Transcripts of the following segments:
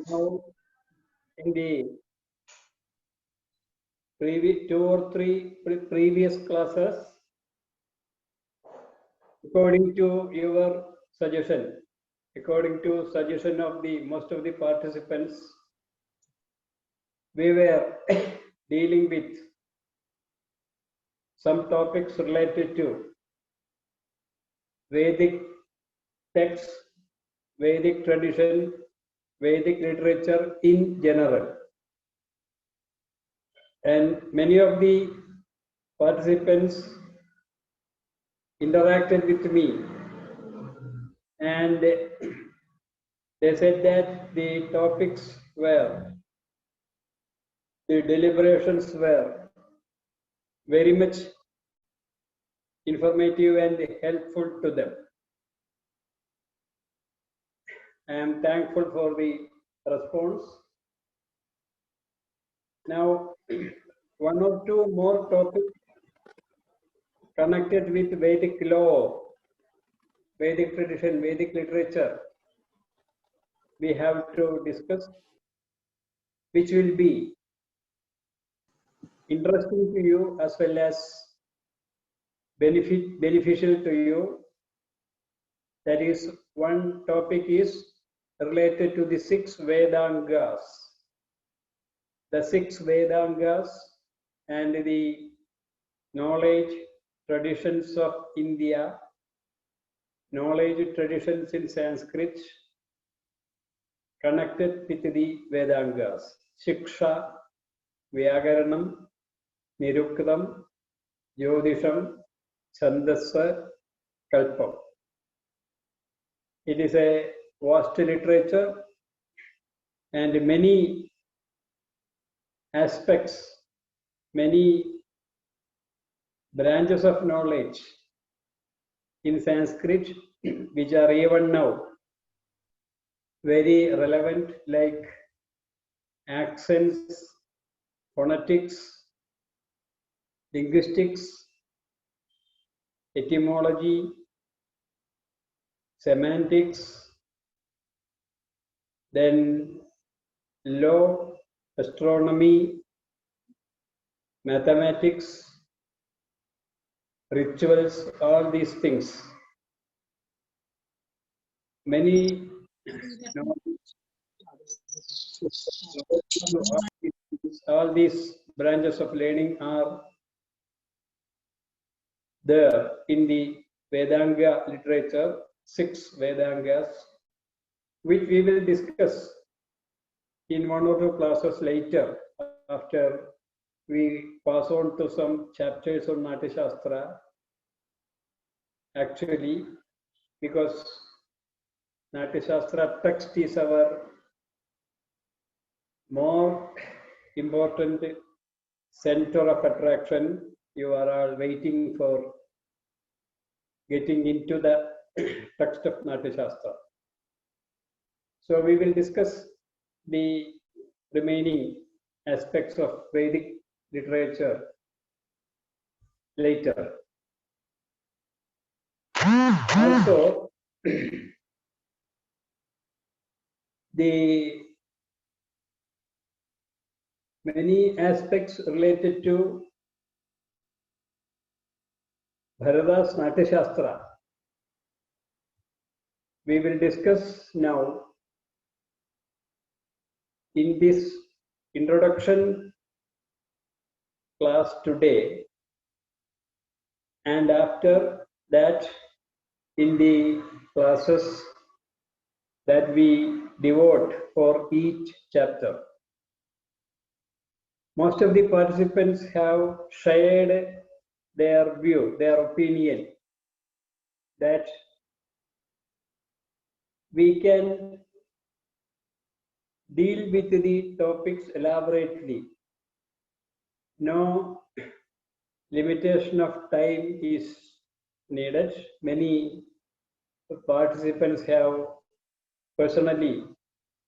Now, in the previous 2 or 3 previous classes, according to your suggestion, according to suggestion of the most of the participants, we were dealing with some topics related to Vedic texts, Vedic tradition, Vedic literature in general. And many of the participants interacted with me, and they said that the topics were, the deliberations were very much informative and helpful to them. I am thankful for the response. Now, one or two more topics connected with Vedic law, Vedic tradition, Vedic literature, we have to discuss, which will be interesting to you as well as beneficial to you. That is, one topic is related to the 6 Vedangas. The 6 Vedangas and the knowledge traditions of India, knowledge traditions in Sanskrit connected with the Vedangas. Shiksha, Vyagaranam, Niruktam, Jyotisham, Chandasa, Kalpam. It is a vast literature and many aspects, many branches of knowledge in Sanskrit which are even now very relevant, like accents, phonetics, linguistics, etymology, semantics, then law, astronomy, mathematics, rituals, all these things. Many all these branches of learning are there in the Vedanga literature, 6 Vedangas, which we will discuss in 1 or 2 classes later after we pass on to some chapters on Natyasastram. Actually, because Natyasastram text is our more important center of attraction. You are all waiting for getting into the text of Natyasastram. So we will discuss the remaining aspects of Vedic literature later. Also, the many aspects related to Bharata's Natyasastram we will discuss now in this introduction class today, and after that in the classes that we devote for each chapter. Most of the participants have shared their view, their opinion that we can deal with the topics elaborately. No limitation of time is needed. Many participants have personally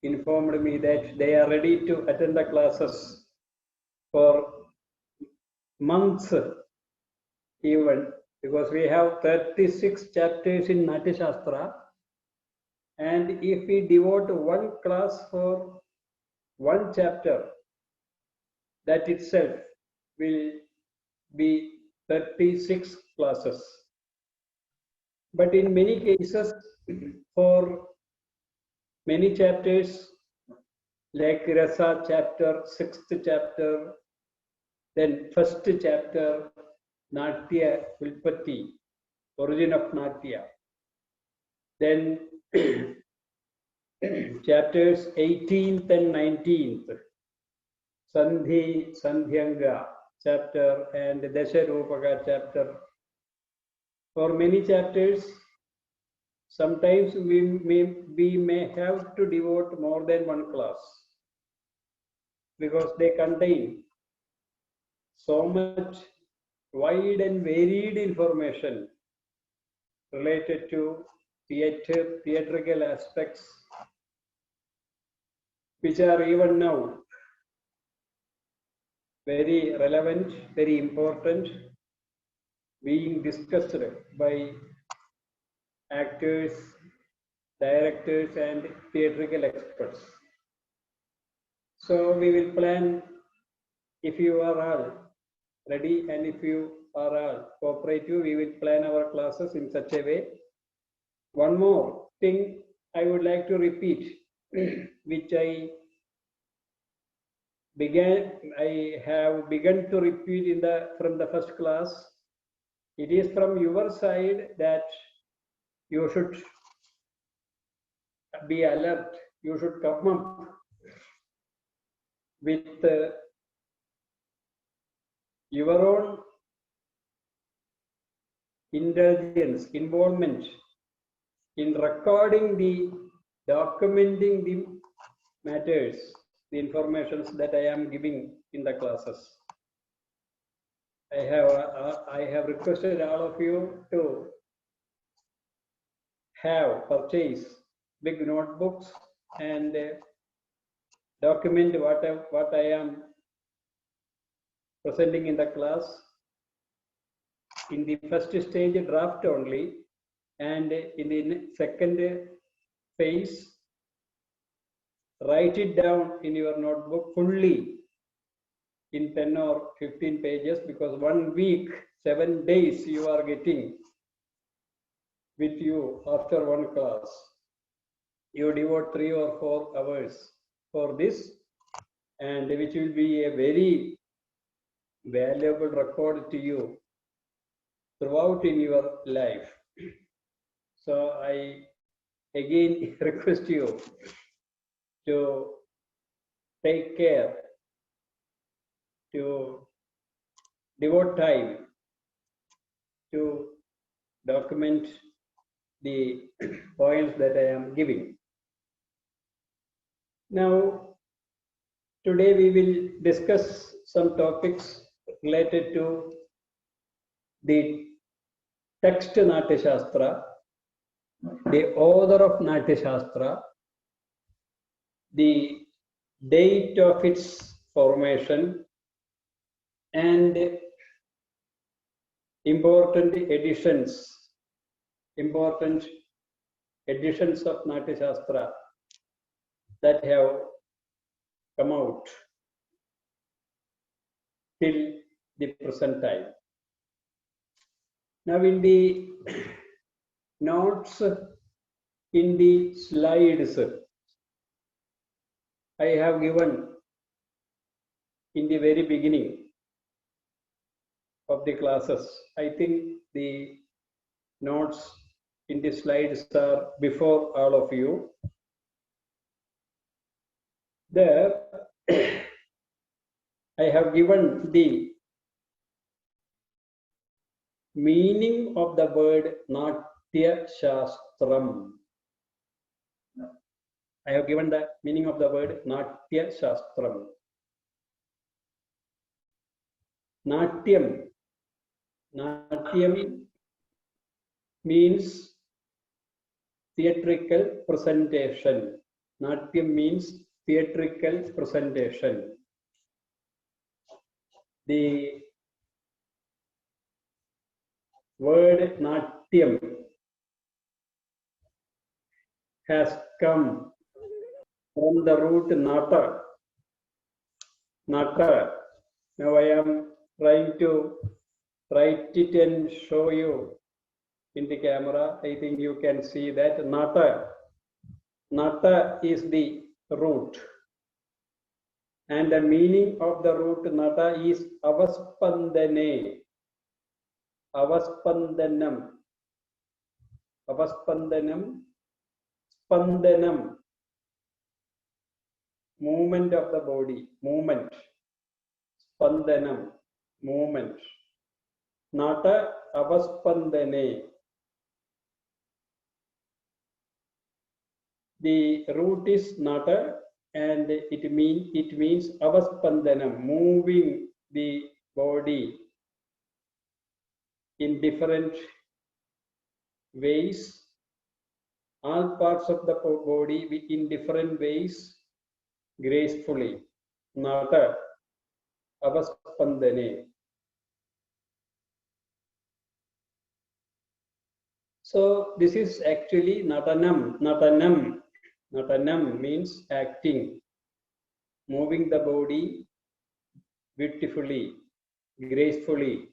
informed me that they are ready to attend the classes for months even, because we have 36 chapters in Natyasastram, and if we devote one class for one chapter, that itself will be 36 classes. But in many cases, for many chapters, like Rasa chapter, 6th chapter, then 1st chapter, Natya Ulpatti, origin of Natya. Then chapters 18th and 19th, Sandhi, Sandhyanga chapter and Dasharupaka chapter. For many chapters, sometimes we may have to devote more than one class because they contain so much wide and varied information related to theatrical aspects, which are even now very relevant, very important, being discussed by actors, directors, and theatrical experts. So we will plan, if you are all ready and if you are all cooperative, we will plan our classes in such a way. One more thing I would like to repeat, which I have begun to repeat from the first class. It is from your side that you should be alert. You should come up with your own intelligence, involvement in recording documenting the matters, the informations that I am giving in the classes. I have requested all of you to purchase big notebooks and document what I am presenting in the class. In the first stage, draft only, and in the second phase, write it down in your notebook fully in 10 or 15 pages, because 1 week, 7 days you are getting with you after one class. You devote 3 or 4 hours for this, and which will be a very valuable record to you throughout in your life. So I again request you to take care, to devote time to document the points that I am giving. Now, today we will discuss some topics related to the text Natyasastra, the author of Natyasastra, the date of its formation, and important editions of Natyasastra that have come out till the present time. Now, in the notes, in the slides, I have given in the very beginning of the classes. I think the notes in the slides are before all of you. There, I have given the meaning of the word Natyasastram. I have given the meaning of the word Natyasastram. Natyam means theatrical presentation. Natyam means theatrical presentation. The word Natyam has come from the root Nata, Nata. Now I am trying to write it and show you in the camera. I think you can see that Nata. Nata is the root. And the meaning of the root Nata is avaspandane. Avaspandanam. Avaspandanam. Spandanam. Movement of the body. Movement. Spandanam. Movement. Nata avaspandane. The root is nata and it means avaspandanam, moving the body in different ways, all parts of the body in different ways, gracefully. Nata avaspandane. So this is actually natanam. Natanam. Natanam means acting, moving the body beautifully, gracefully.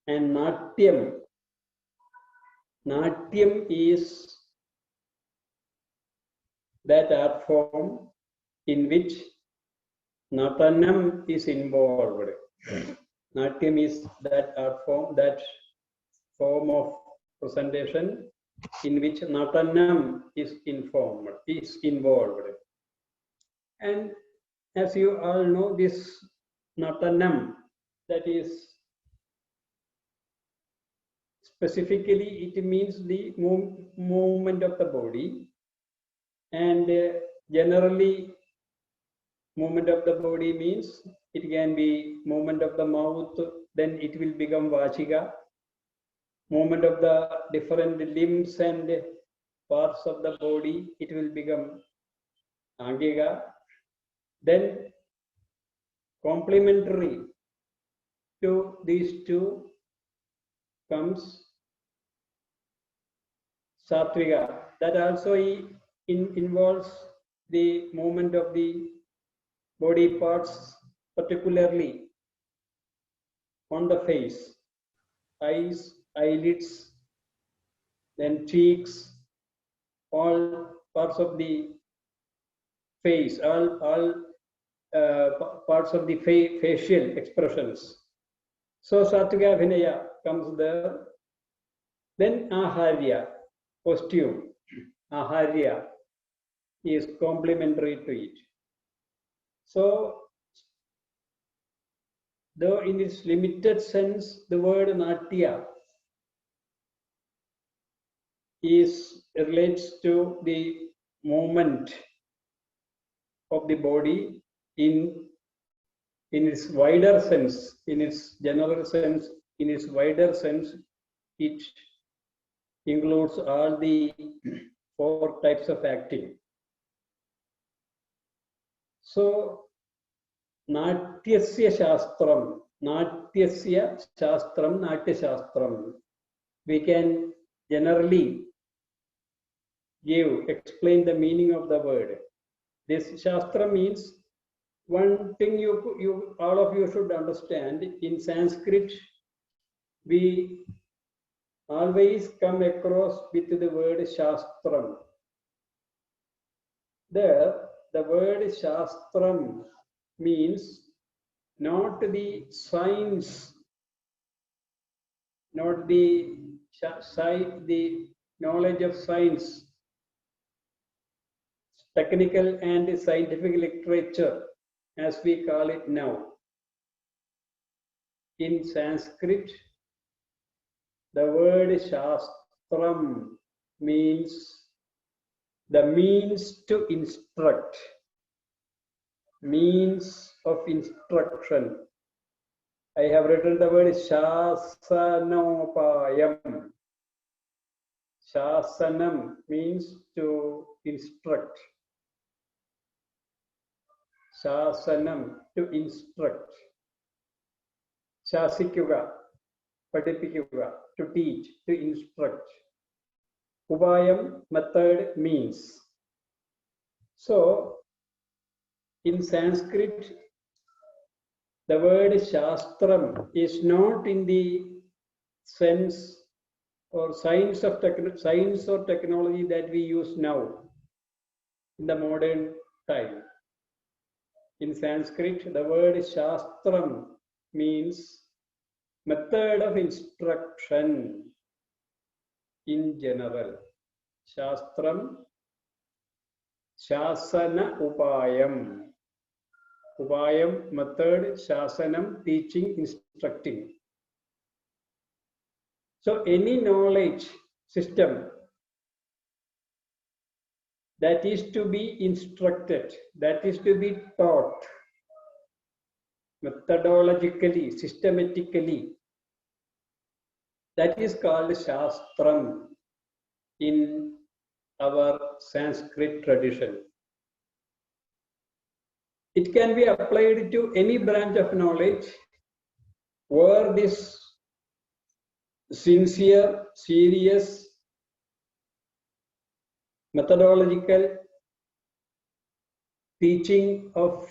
And Natyam. Natyam is that art form in which Natanam is involved. Natyam is that art form, that form of presentation in which Natanam is involved. And as you all know, this Natanam, that is specifically, it means the movement of the body, and generally, movement of the body means it can be movement of the mouth, then it will become Vachika. Movement of the different limbs and parts of the body, it will become Angiga. Then complementary to these two comes Sattviga. That also involves the movement of the body parts, particularly on the face, eyes, eyelids, then cheeks, all parts of the face, all parts of the facial expressions. So Sattviga Vinaya comes there. Then Aharya, costume. Aharya is complementary to it. So, though in its limited sense, the word Natya relates to the movement of the body in its wider sense, in its general sense, in its wider sense, it includes all the 4 types of acting. So, Natyasya Shastram, Natyasya Shastram, Natyashastram. We can generally explain the meaning of the word. This Shastra means, one thing you all of you should understand, in Sanskrit, we always come across with the word Shastram. There, the word Shastram means not the science, not the knowledge of science, technical and scientific literature, as we call it now. In Sanskrit, the word Shastram means the means to instruct, means of instruction. I have written the word Shasanopayam. Shasanam means to instruct. Shasanam, to instruct. Shasikyuga, padipikuga, to teach, to instruct. Upayam, method, means. So, In Sanskrit, the word Shastram is not in the sense or science or technology that we use now in the modern time. In Sanskrit, the word Shastram means method of instruction in general. Shastram, Shasana Upayam. Upayam, method, Shasanam, teaching, instructing. So any knowledge system that is to be instructed, that is to be taught methodologically, systematically, that is called Shastram in our Sanskrit tradition. It can be applied to any branch of knowledge where this sincere, serious, methodological teaching of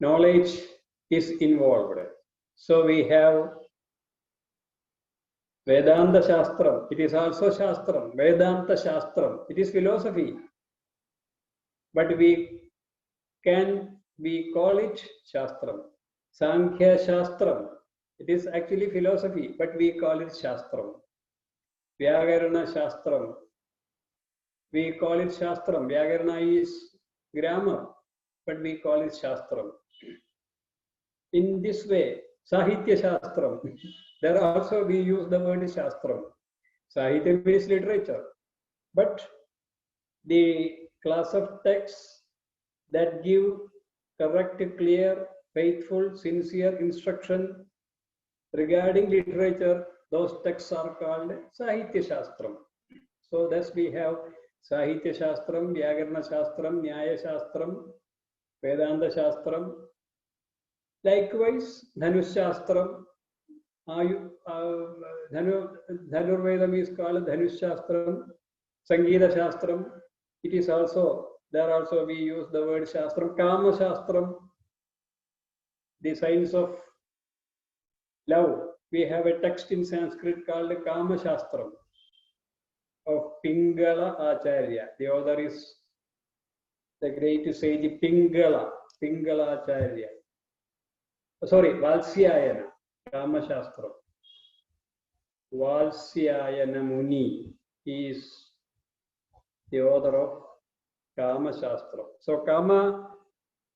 knowledge is involved. So we have Vedanta Shastram. It is also Shastram. Vedanta Shastram. It is philosophy. But we call it Shastram. Sankhya Shastram. It is actually philosophy, but we call it Shastram. Vyakarana Shastram. We call it Shastram. Vyakarana is grammar, but we call it Shastram. In this way, Sahitya Shastram. There also we use the word Shastram. Sahitya means literature. But the class of texts that give correct, clear, faithful, sincere instruction regarding literature, those texts are called Sahitya Shastram. So thus we have Sahitya Shastram, Vyakarana Shastram, Nyaya Shastram, Vedanta Shastram. Likewise, Dhanush Shastram, Dhanurvedam is called Dhanush Shastram, Sangeeta Shastram. It is also, there also we use the word Shastram, Kama Shastram, the science of love. We have a text in Sanskrit called Kama Shastram of Pingala Acharya. The author is the great sage Pingala Acharya. Sorry, Valsyayana, Kama Shastram. Valsyayana Muni is the author of Kama Shastram. So Kama,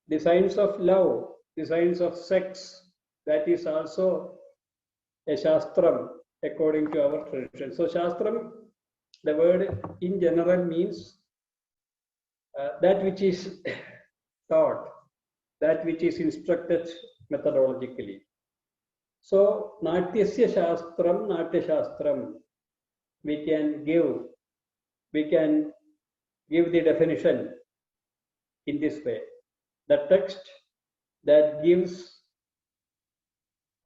the science of love, the science of sex, that is also a Shastram according to our tradition. So Shastram, the word in general means that which is taught, that which is instructed methodologically. So Natyasya Shastram, Natya Shastram, we can give the definition in this way. The text that gives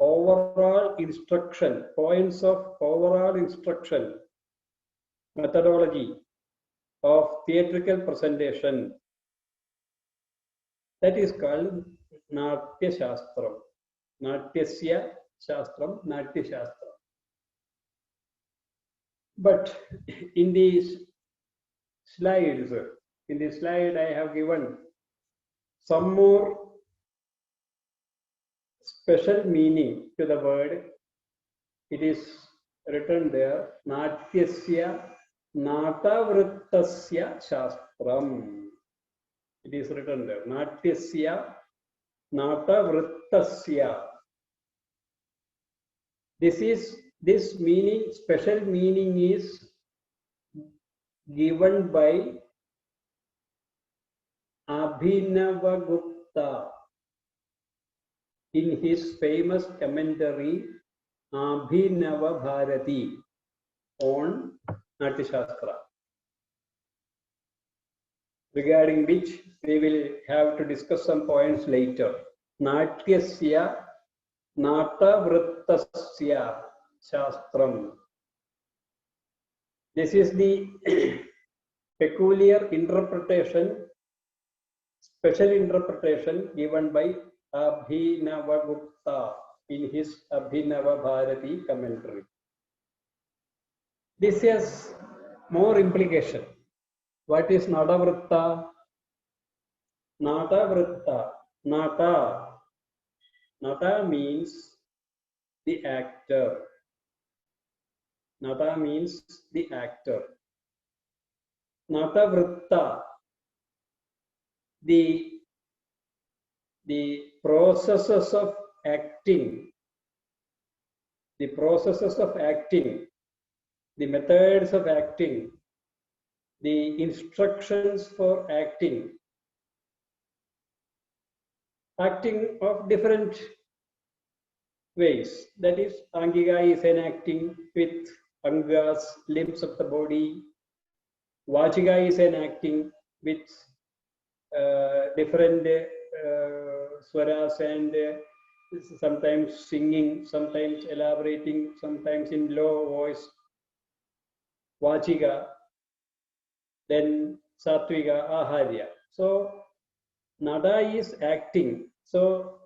overall instruction, points of overall instruction, methodology of theatrical presentation, that is called Natya Shastram. Natyasya Shastram, Natya Shastram. But in these slides, in this slide I have given some more special meaning to the word. It is written there, Natyasya Natavrittasya Shastram. It is written there, Natyasya Natavrittasya. This meaning, special meaning is given by Abhinavagupta in his famous commentary Abhinava Bharati on Natyashastra, regarding which we will have to discuss some points later. Natyasya Natavrittasya Shastram. This is the peculiar interpretation special interpretation given by Abhinavagupta in his Abhinava Bharati commentary. This has more implication. What is Natavritta? Natavritta. Nata means the actor. Nata means the actor. Natavritta, the processes of acting, the methods of acting, the instructions for acting of different ways. That is, Angika is enacting with Angas, limbs of the body. Vachika is enacting with different swaras and sometimes singing, sometimes elaborating, sometimes in low voice. Vachika, then Sattvika, Aharya. So Nada is acting. So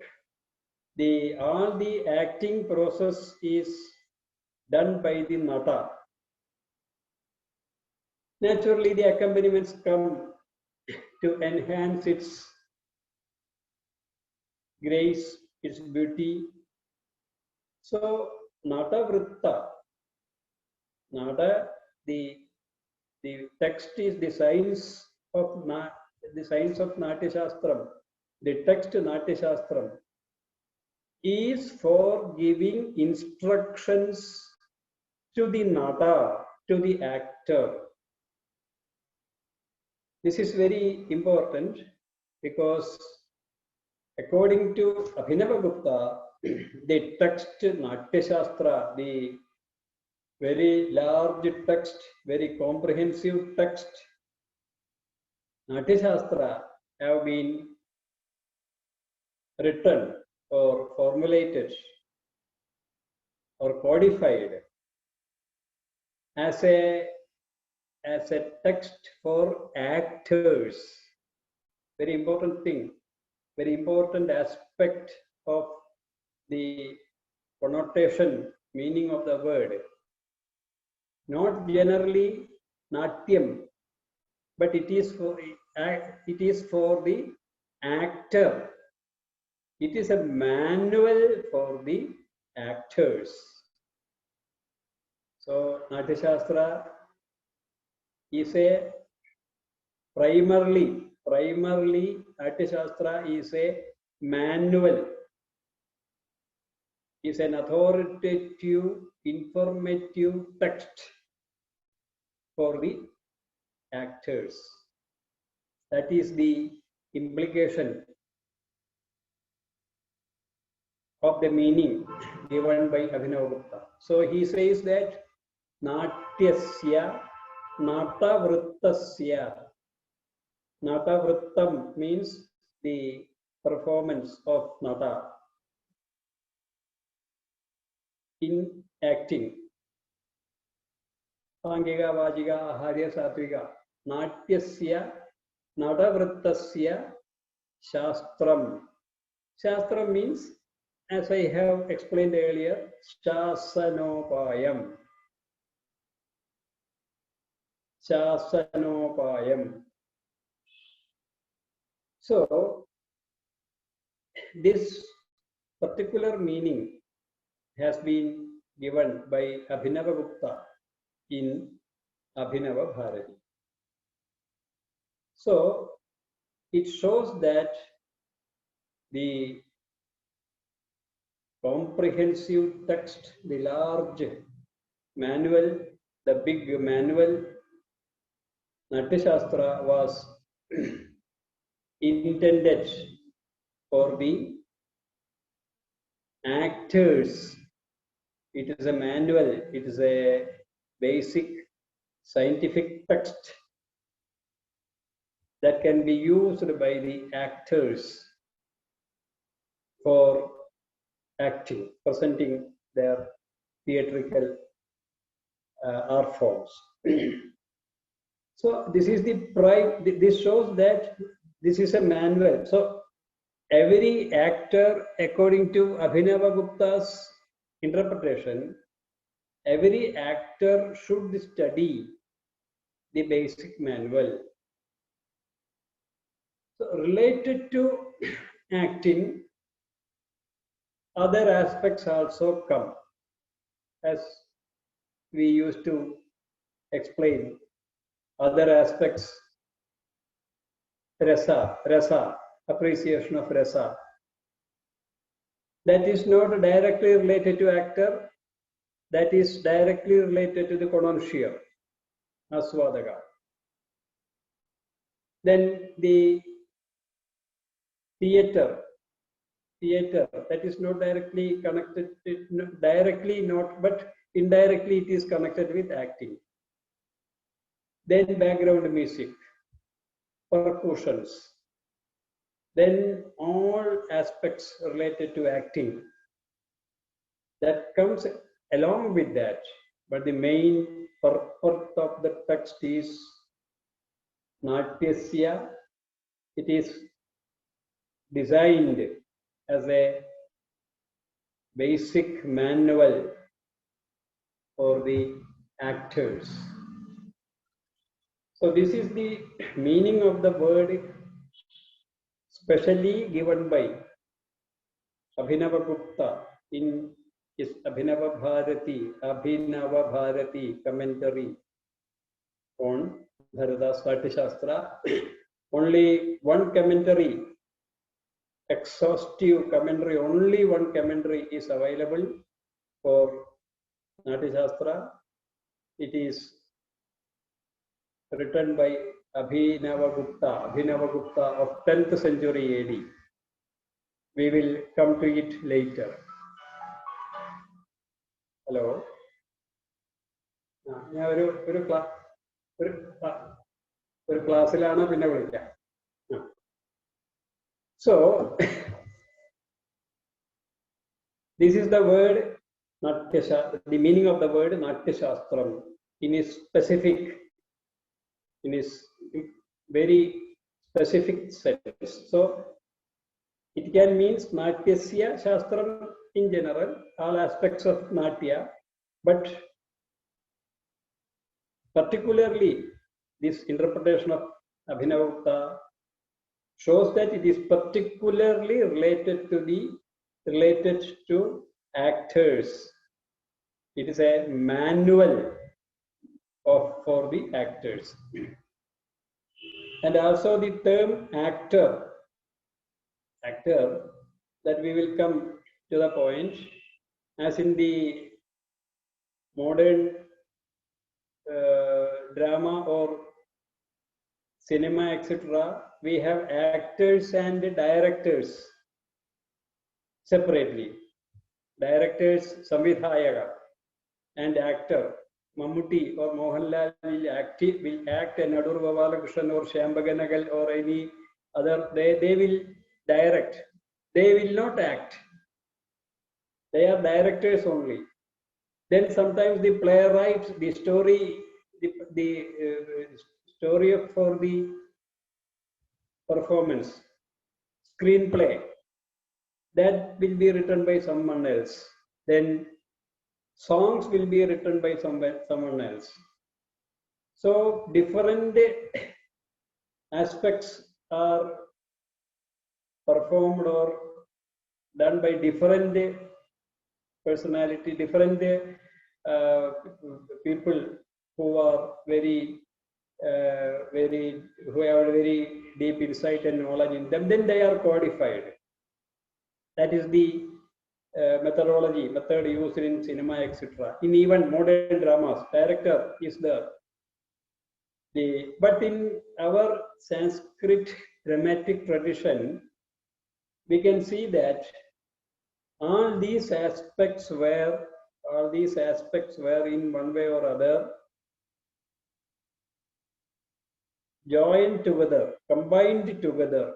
all the acting process is done by the Nada. Naturally, the accompaniments come to enhance its grace, its beauty. So Natavritta, Nada, the text is the science of Natyasastram. The text Natyasastram is for giving instructions to the Nata, to the actor. This is very important because according to Abhinavagupta, the text Natyasastra, the very large text, very comprehensive text, Natyasastra have been written or formulated or codified as a text for actors. Very important thing, very important aspect of the connotation, meaning of the word. Not generally Natyam, but it is for the actor. It is a manual for the actors. So Natyasastra is a primarily Natyasastra is a manual, is an authoritative, informative text for the actors. That is the implication of the meaning given by Abhinavagupta. So he says that Natyasya Natavrittasya. Natavrittam means the performance of Nata in acting. Angika, Vachika, Aharya, Sattvika. Natyasya Natavrittasya Shastram. Shastram means, as I have explained earlier, Shasanopayam. Shasanopayam. So, this particular meaning has been given by Abhinavagupta in Abhinava Bharati. So, it shows that the comprehensive text, the large manual, the big manual, Natyasastra was intended for the actors. It is a manual, it is a basic scientific text that can be used by the actors for acting, presenting their theatrical art forms. So this is the prime. This shows that this is a manual. So every actor, according to Abhinava Gupta's interpretation, every actor should study the basic manual. So related to acting, other aspects also come, as we used to explain. Other aspects, rasa, appreciation of rasa. That is not directly related to actor, that is directly related to the connoisseur, aswadaka. Then the theater, that is not directly connected, directly not, but indirectly it is connected with acting. Then background music, percussions, then all aspects related to acting. That comes along with that, but the main purport of the text is Natyasya. It is designed as a basic manual for the actors. So this is the meaning of the word, specially given by Abhinava Gupta in his Abhinava Bharati commentary on Bharata's Natyasastra. Only one commentary, exhaustive commentary, only one commentary is available for Natyasastra. It is written by Abhinava Gupta of 10th century AD. We will come to it later. Hello. So this is the word Natyasastram, the meaning of the word Natyasastram in its specific, in its very specific sense. So it can mean Natyasya Shastram in general, all aspects of Natya, but particularly this interpretation of Abhinava Gupta shows that it is particularly related to actors. It is a manual for the actors. And also the term actor, that we will come to the point, as in the modern drama or cinema, etc., we have actors and directors separately. Directors, Samvidhayaka, and actor. Mammootty or Mohanlal will act and Adur Balakrishnan or Shyambaganagal or any other, they will direct. They will not act. They are directors only. Then sometimes the playwright, the story, the story for the performance, screenplay, that will be written by someone else. Then songs will be written by someone else. So different aspects are performed or done by different personality, different people who are very who have very deep insight and knowledge in them. Then they are codified. That is the method used in cinema, etc. In even modern dramas, director is there. But in our Sanskrit dramatic tradition, we can see that all these aspects were in one way or other joined together, combined together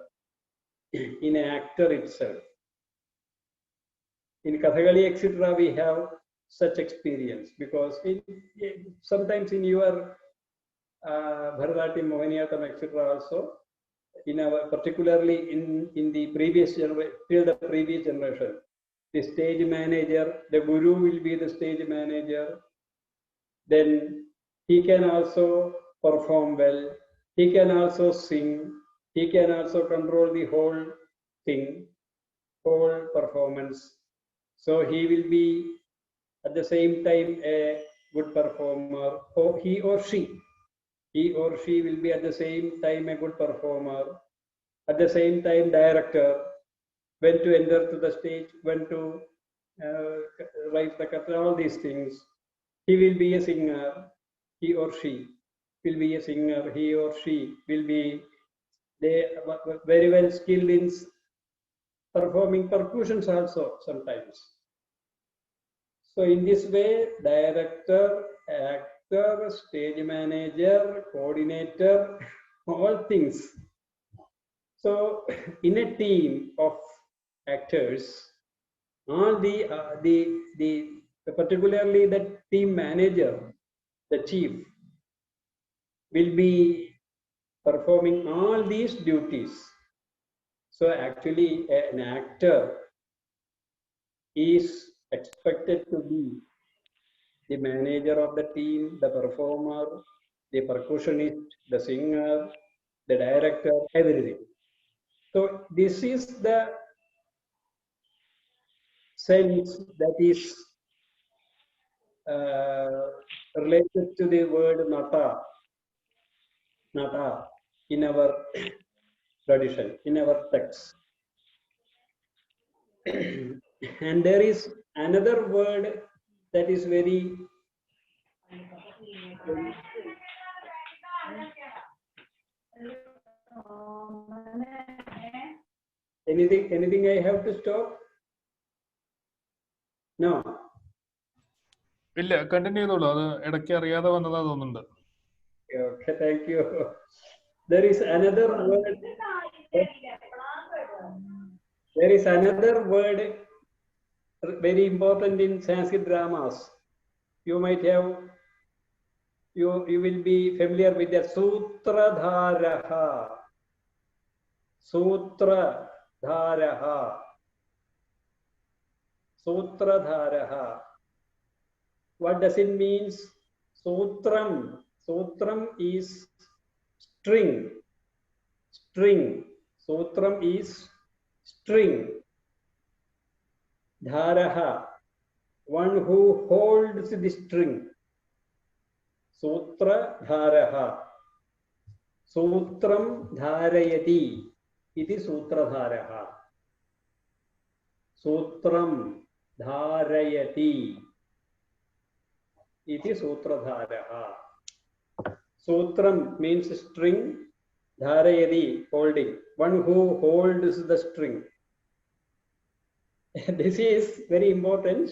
in an actor itself. In Kathakali, etc., we have such experience, because sometimes in your Bharatanatyam, Mohiniyattam, etc., also in our, particularly in the previous generation, till the previous generation, the stage manager, the guru will be the stage manager. Then he can also perform well. He can also sing. He can also control the whole thing, whole performance. So he will be at the same time a good performer, or he or she will be at the same time a good performer, at the same time director, when to enter to the stage, when to write the cut, all these things. He will be a singer, he or she will be a singer, he or she will be very well skilled in performing percussions also sometimes. So in this way, director, actor, stage manager, coordinator, all things. So in a team of actors, all the particularly the team manager, the chief, will be performing all these duties. So actually an actor is expected to be the manager of the team, the performer, the percussionist, the singer, the director, everything. So this is the sense that is related to the word nata in our tradition, in our text. And there is another word that is very anything I have to stop? No. ഇല്ല, continue ചെയ്തോളൂ. അത് ഇടയ്ക്ക് അറിയാതെ വന്നതാ തോന്നുന്നുണ്ട്. Okay, thank you. There is another word. There is another word very important in Sanskrit dramas. You might have, you will be familiar with the Sutradharaha. Sutradharaha. Sutradharaha. What does it mean? Sutram. Sutram is string. String. Sutram is string. Dharaha, one who holds the string. Sutra dharaha. Sutram dharayati. Iti sutra dharaha. Sutram dharayati. Iti sutra dharaha. Sutram means string. Dharayati, holding. One who holds the string. This is very important.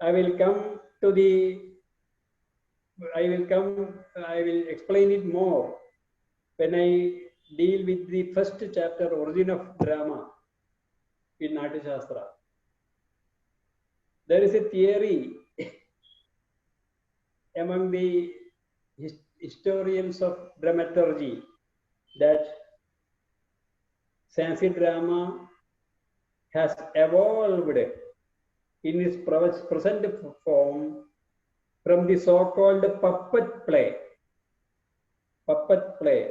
I will explain it more when I deal with the first chapter, Origin of Drama, in Natyasastram. There is a theory among the historians of dramaturgy that Sanskrit drama has evolved in its present form from the so-called puppet play. Puppet play.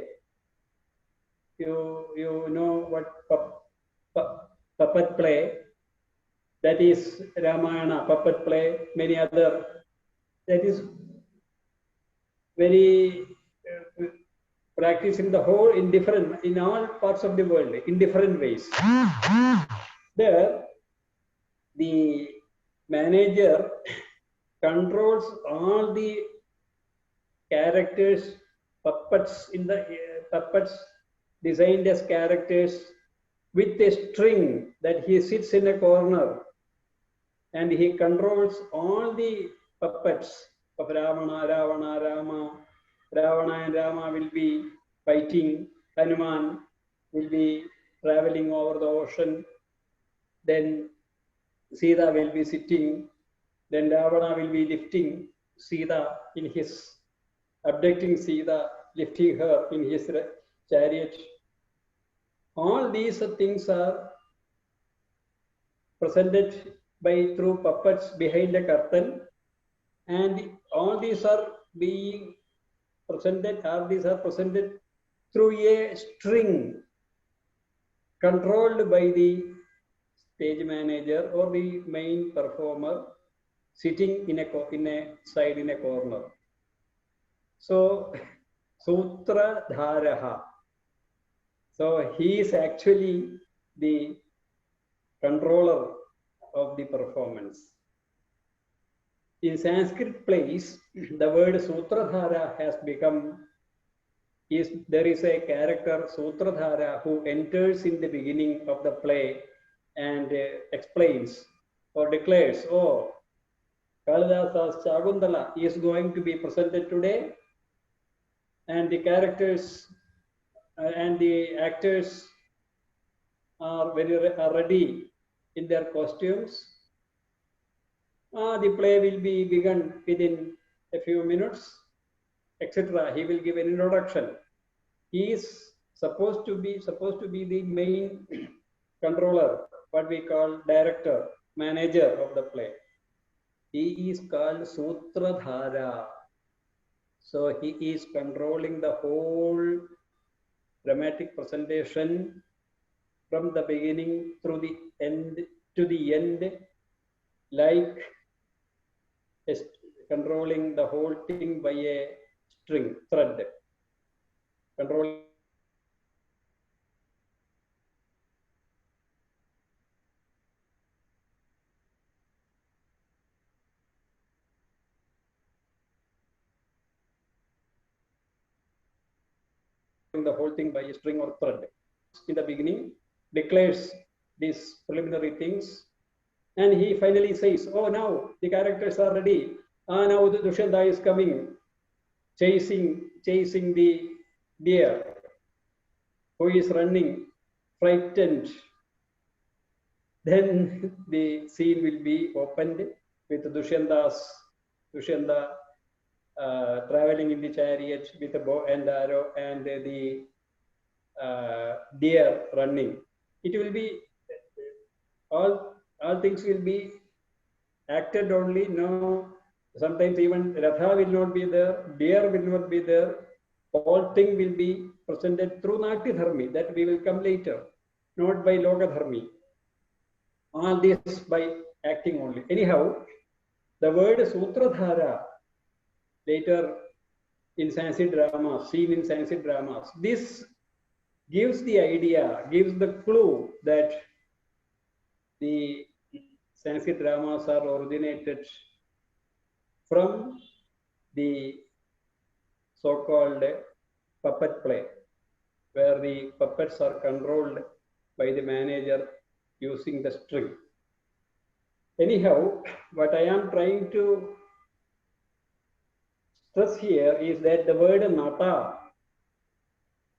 You know what puppet play? That is Ramayana, puppet play, many other. That is very practiced in the whole, in all parts of the world, in different ways. There, the manager controls all the characters, puppets designed as characters with a string that he sits in a corner, and he controls all the puppets of Ravana, Rama. Ravana and Rama will be fighting. Hanuman will be traveling over the ocean. Then Sita will be sitting. Then Ravana will be lifting Sita in his, abducting Sita, lifting her in his chariot. All these things are presented by through puppets behind a curtain, and all these are being presented, all these are presented through a string controlled by the stage manager or the main performer sitting in a side in a corner. So Sutradharaha. So he is actually the controller of the performance. In Sanskrit plays, the word Sutradhara has become, there is a character Sutradhara who enters in the beginning of the play and explains or declares, oh, Kalidasa's Shakuntala is going to be presented today, and the characters and the actors are ready in their costumes. The play will be begun within a few minutes, etc. He will give an introduction. He is supposed to be the main controller, what we call director, manager of the play. He is called Sutradhara. So he is controlling the whole dramatic presentation from the beginning through the end to the end, like controlling the whole thing by a string, thread. Controlling the whole thing by a string or thread. In the beginning, declares these preliminary things, and he finally says, oh, now the characters are ready. Now the Dushyanta is coming, chasing the deer, who is running, frightened. Then the scene will be opened with Dushyanta traveling in the chariot with a bow and arrow, and the deer running. It will be all things will be acted only. No, sometimes even Ratha will not be there, deer will not be there. Whole thing will be presented through Natyadharmi, that we will come later, not by Lokadharmi. All this by acting only. Anyhow, the word Sutradhara later in Sanskrit dramas, seen in Sanskrit dramas, this gives the idea, gives the clue that the Sanskrit dramas are originated from the so-called puppet play, where the puppets are controlled by the manager using the string. Anyhow, what I am trying to stress here is that the word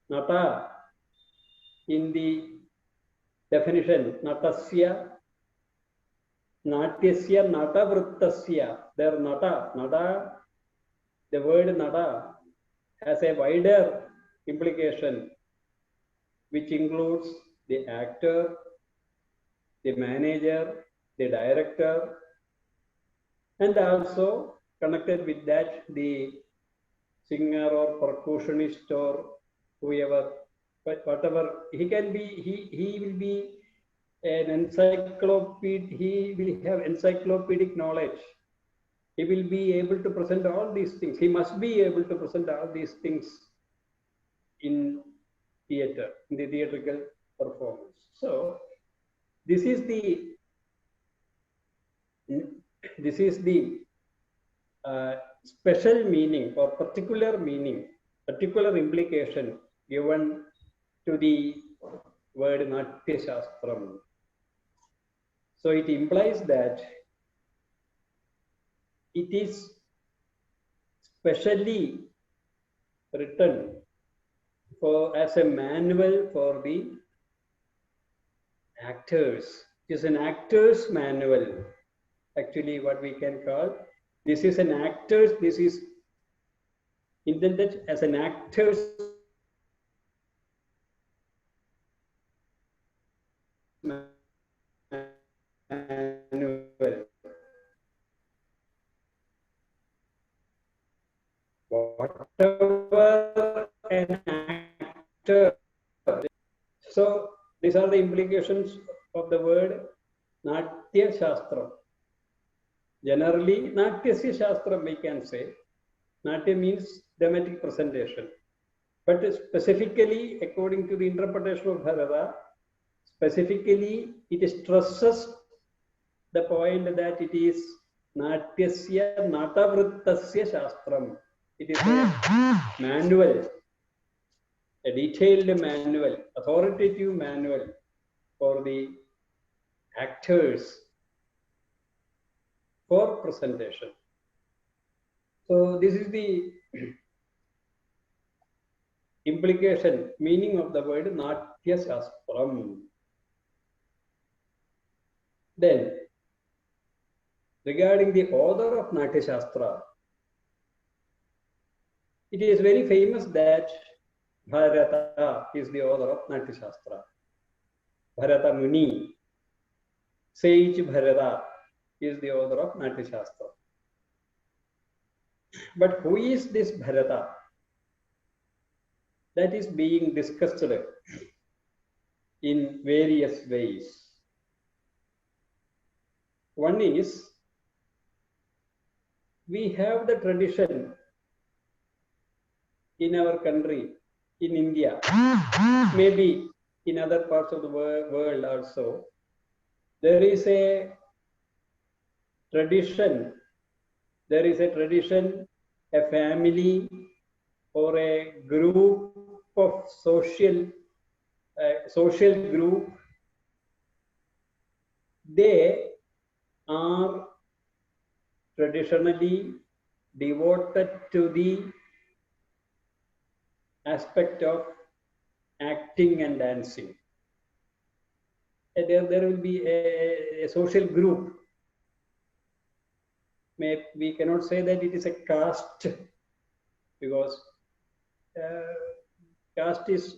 nata in the definition, natasya, natyasya, natavrittasya, there nata, the word nata has a wider implication, which includes the actor, the manager, the director, and also connected with that the singer or percussionist or whoever, but whatever he can be, he will be an encyclopedia. He will have encyclopedic knowledge. He will be able to present all these things. He must be able to present all these things in theater, in the theatrical performance. So this is the special meaning or particular meaning, particular implication given to the word Natyasastram. So it implies that it is specially written as a manual for the actors. It is an actor's manual. Actually, what we can call, this is intended as an actor's manual. Whatever an actor. So these are the implications of the word Natyasastram. Generally, Natyasya Shastram we can say. Natya means dramatic presentation. But specifically, according to the interpretation of Bharata, specifically it stresses the point that it is Natyasya Natavrittasya Shastram. It is a manual, a detailed manual, authoritative manual for the actors for presentation. So this is the implication, meaning of the word Natyasastram. Then, regarding the author of Natyasastra, it is very famous that Bharata is the author of Natyasastra. Bharata Muni, sage Bharata, is the author of Natyasastra. But who is this Bharata? That is being discussed in various ways. One is, we have the tradition in our country, in India, maybe in other parts of the world also, there is a tradition, a family or a group of social group, they are traditionally devoted to the aspect of acting and dancing. There will be a social group. We cannot say that it is a caste, because caste is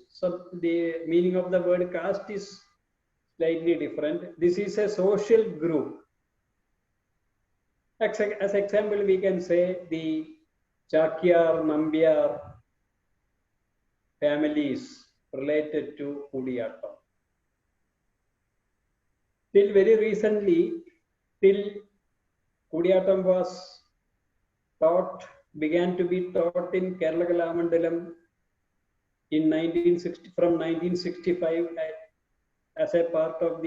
the meaning of the word caste is slightly different. This is a social group. As example, we can say the Chakyar, Nambiar families related to Kudiyatam. Till very recently, till Kudiyatam was began to be taught in Kerala Kalamandalam in from 1965 as a part of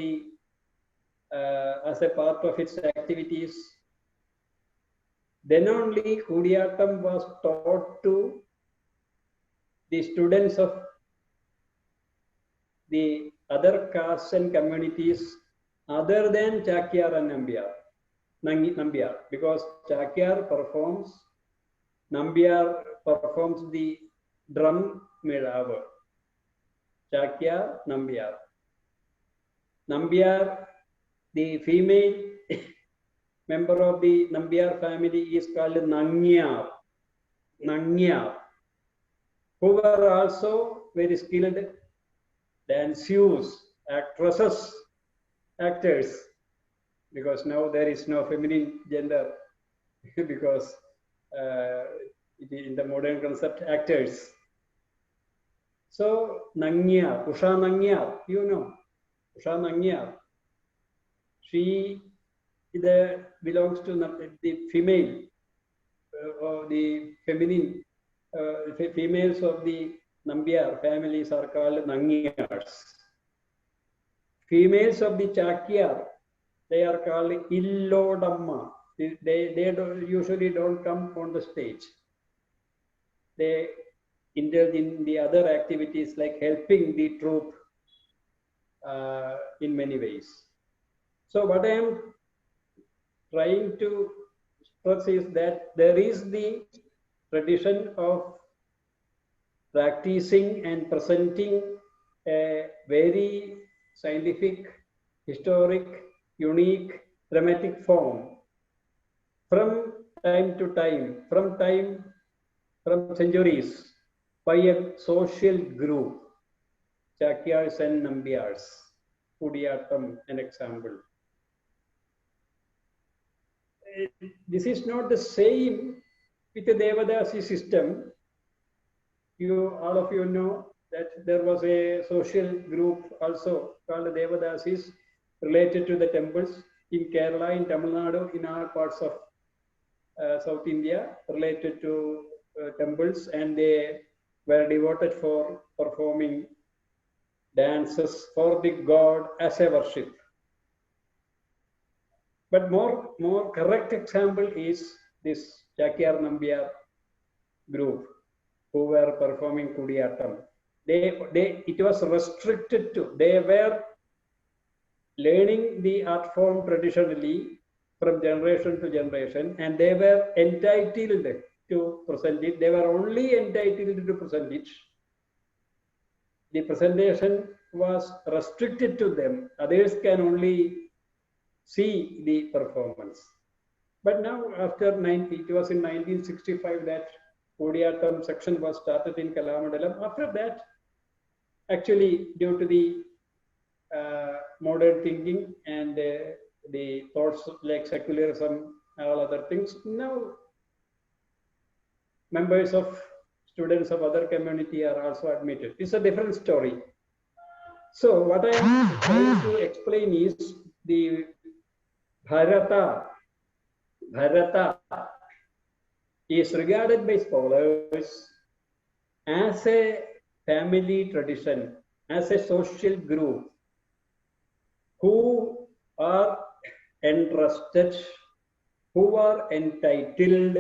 its activities. Then only Kudiyatam was taught to the students of the other castes and communities other than Chakyar and Nambiar, because Chakyar performs, Nambiar performs the drum melavu. Chakyar, Nambiar. Nambiar, the female member of the Nambiar family is called Nangyar, who were also very skilled dancers, actors, because now there is no feminine gender, because in the modern concept, actors. So Nangyar, Usha Nangyar, you know, Usha Nangyar, she belongs to the female, or the feminine, females of the Nambiar families are called Nangyars. Females of the Chakyar, they are called Illodamma. They usually don't come on the stage. They indulge in the other activities like helping the troupe in many ways. So what I am trying to stress is that there is the tradition of practicing and presenting a very scientific, historic, unique, dramatic form from time to time, from centuries, by a social group, Chakyars and Nambiars, Kudiyatam an example. This is not the same with the Devadasi system. All of you know that there was a social group also called Devadasis related to the temples in Kerala, in Tamil Nadu, in all parts of South India, related to temples, and they were devoted for performing dances for the god as a worship. But more correct example is this Chakyar Nambiar group who were performing Kudiyatam. It was restricted to, they were learning the art form traditionally from generation to generation, and they were entitled to present it. They were only entitled to present it. The presentation was restricted to them. Others can only see the performance. But now after it was in 1965 that Kudiyatam section was started in Kalamandalam. After that, actually due to the modern thinking and the thoughts like secularism, all other things, now members of students of other community are also admitted. It's a different story. So what I am trying to explain is the Bharata is regarded by scholars as a family tradition, as a social group who are entrusted, who are entitled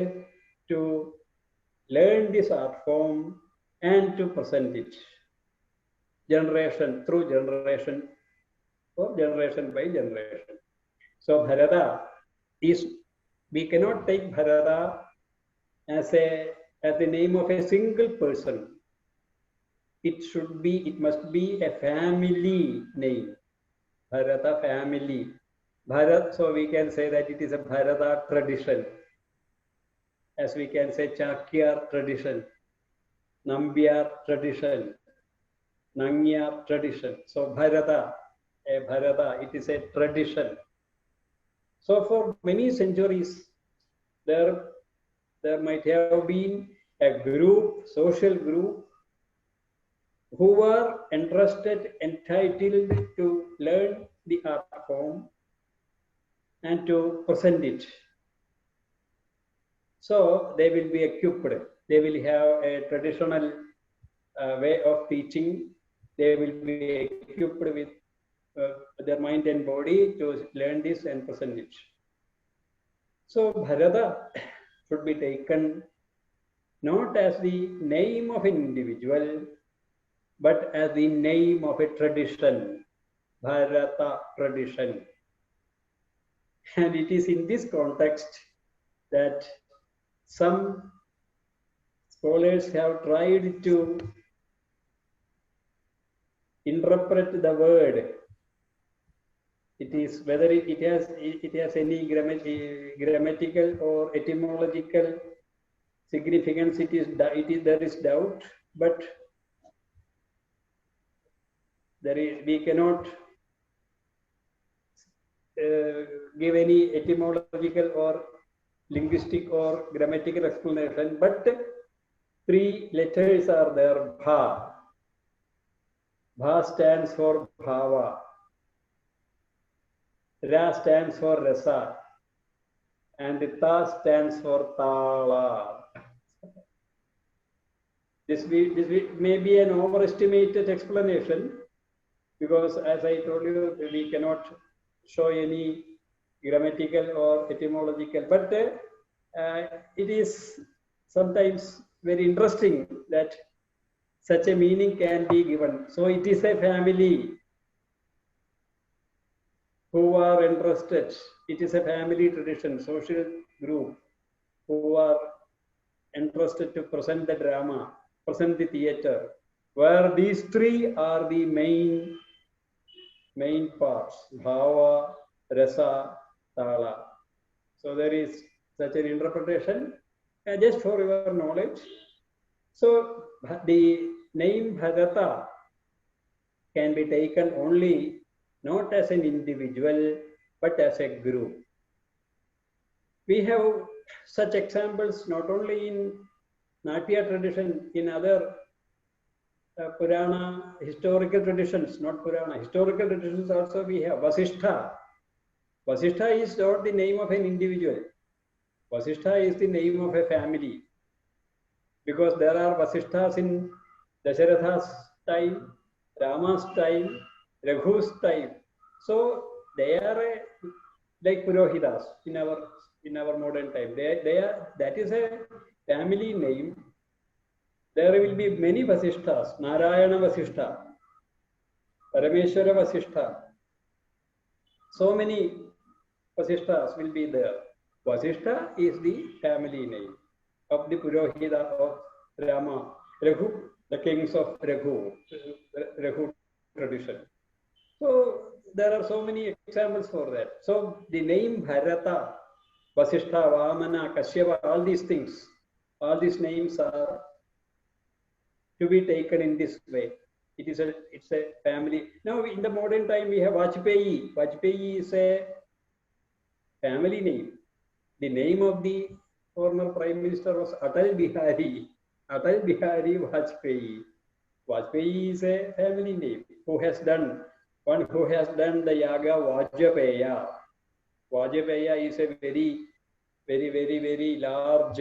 to learn this art form and to present it generation through generation or generation by generation. So Bharata is, we cannot take Bharata as the name of a single person. It must be a family name. Bharata family. Bharat, so we can say that it is a Bharata tradition. As we can say Chakyar tradition, Nambiar tradition, Nangyar tradition. So Bharata, it is a tradition. So for many centuries, there might have been a group, social group, who were entrusted, entitled to learn the art form and to present it. So they will be equipped. They will have a traditional way of teaching. They will be equipped with their mind and body to learn this and present it. So Bharata should be taken not as the name of an individual, but as the name of a tradition, Bharata tradition. And it is in this context that some scholars have tried to interpret the word. It is whether it has any grammatical or etymological significance. There is doubt, but we cannot give any etymological or linguistic or grammatical explanation. But 3 letters are there. Bha. Bha stands for Bhava. Ra stands for Rasa. And Ta stands for Tala. This may be an overestimated explanation, because as I told you, we cannot show any grammatical or etymological, but it is sometimes very interesting that such a meaning can be given. So it is a family who are interested. It is a family tradition, social group who are interested to present the drama, present the theater, where these 3 are the main parts: Bhava, Rasa, Tala. So there is such an interpretation, just for your knowledge. So the name Bharata can be taken only not as an individual, but as a group. We have such examples not only in Natya tradition, in other Purana historical traditions, not Purana, historical traditions also we have. Vasishtha. Vasishtha is not the name of an individual. Vasishtha is the name of a family. Because there are Vasishthas in Dasharatha's time, Rama's time, Raghu's time. So they are like Purohitas in our modern time. That is a family name. There will be many Vasishthas, Narayana Vasishtha, Parameshwara Vasishtha. So many Vasishthas will be there. Vasishtha is the family name of the Purohita of Rama, Raghu, the kings of Raghu tradition. So there are so many examples for that. So the name Bharata, Vasishtha, Vamana, Kashyapa, all these things, all these names are to be taken in this way. It's a family. Now in the modern time we have Vajpayee. Vajpayee is a family name. The name of the former Prime Minister was Atal Bihari. Atal Bihari Vajpayee. Vajpayee is a family name. One who has done the yaga Vajpaya. Vajpaya is a very large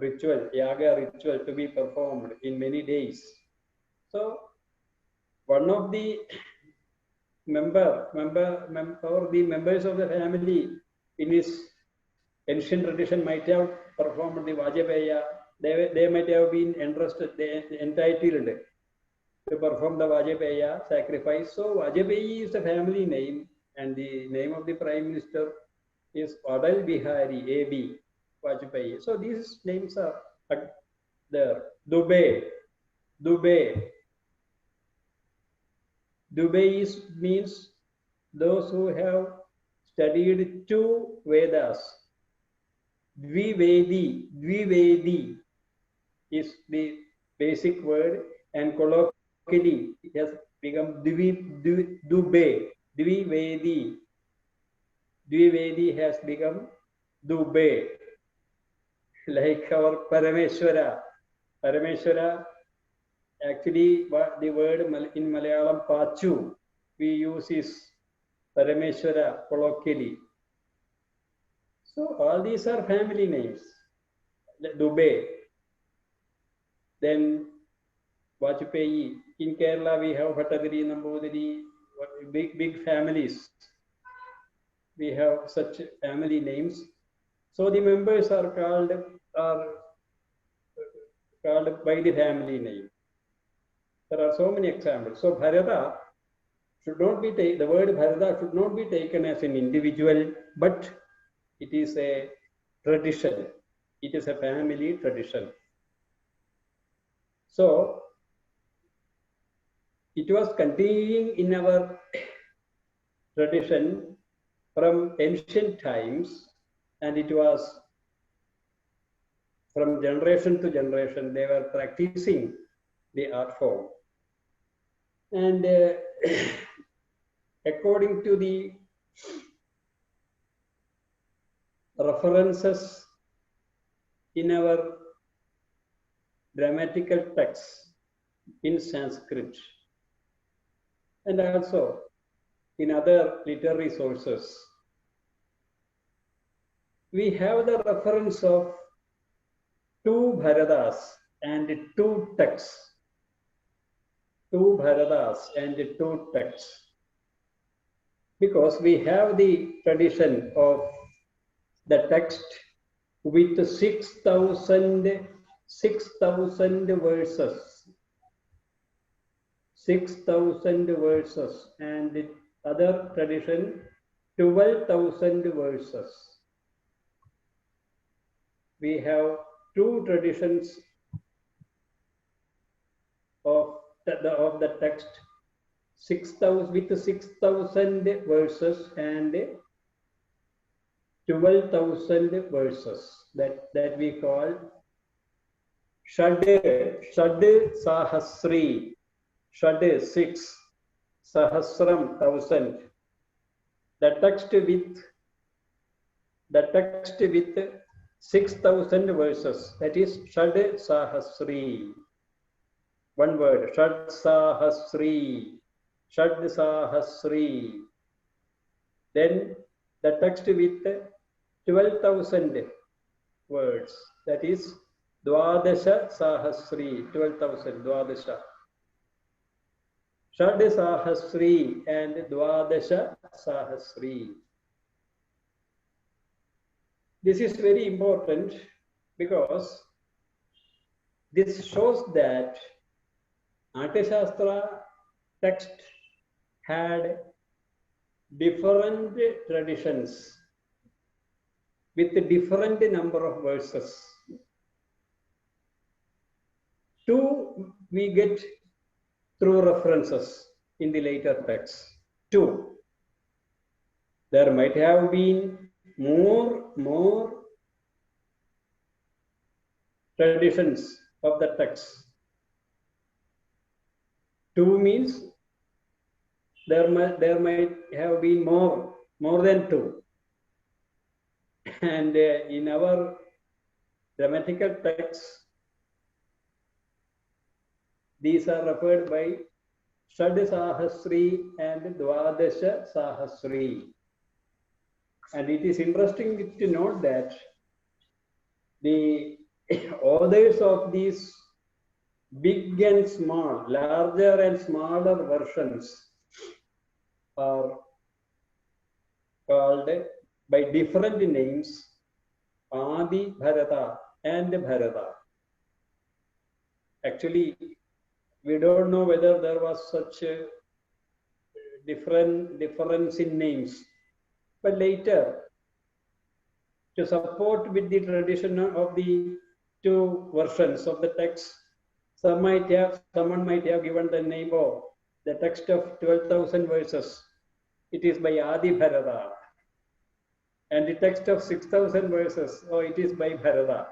ritual, yaga ritual to be performed in many days. So one of the members of the family in his ancient tradition might have performed the Vajpaya. They might have been entitled to perform the Vajpaya sacrifice. So Vajpayee is a family name, and the name of the Prime Minister is Atal Bihari, AB Vajpayee. So these names are there. Dubey means those who have studied 2 Vedas. Dvivedi is the basic word, and colloquially it has become Dubey. Dvivedi has become Dubey. Like our Parameshwara. Parameshwara, actually the word in Malayalam Pachu we use is Parameshwara colloquially. So all these are family names. Dubey. Then Vajpayee. In Kerala we have Bhattagiri, Nambudiri, big families. We have such family names. So the members are called by the family name. There are so many examples. So Bharata should not be the word Bharata should not be taken as an individual, but it is a tradition. It is a family tradition. So it was continuing in our tradition from ancient times, and it was from generation to generation. They were practicing the art form. And according to the references in our grammatical texts in Sanskrit, and also in other literary sources, we have the reference of 2 Bharatas and 2 texts. 2 Bharatas and 2 texts. Because we have the tradition of the text with 6,000 verses. 6,000 verses, and the other tradition 12,000 verses. We have 2 traditions of the text, 6,000 with 6,000 verses and 12,000 verses that we call Shad Sahasri. Shad 6, Sahasram, 1000. The text with 6,000 verses, that is Shad Sahasri. One word, Shad Sahasri. Shad Sahasri. Then the text with 12,000 words, that is Dwadasha Sahasri, 12,000, Dwadasha. Shad Sahasri and Dwadasha Sahasri. This is very important because this shows that Natyasastra text had different traditions with a different number of verses. Two we get through references in the later texts. Two. There might have been more traditions of the text. Two means there might have been more than two. And in our grammatical texts, these are referred by Shad Sahasri and Dwadasha Sahasri. And it is interesting to note that the authors of these big and small, larger and smaller versions are called by different names, Adi Bharata and Bharata. Actually, we don't know whether there was such a difference in names. But later, to support with the tradition of the two versions of the text, someone might have given the name of the text of 12,000 verses. It is by Adi Bharata. And the text of 6,000 verses, it is by Bharata.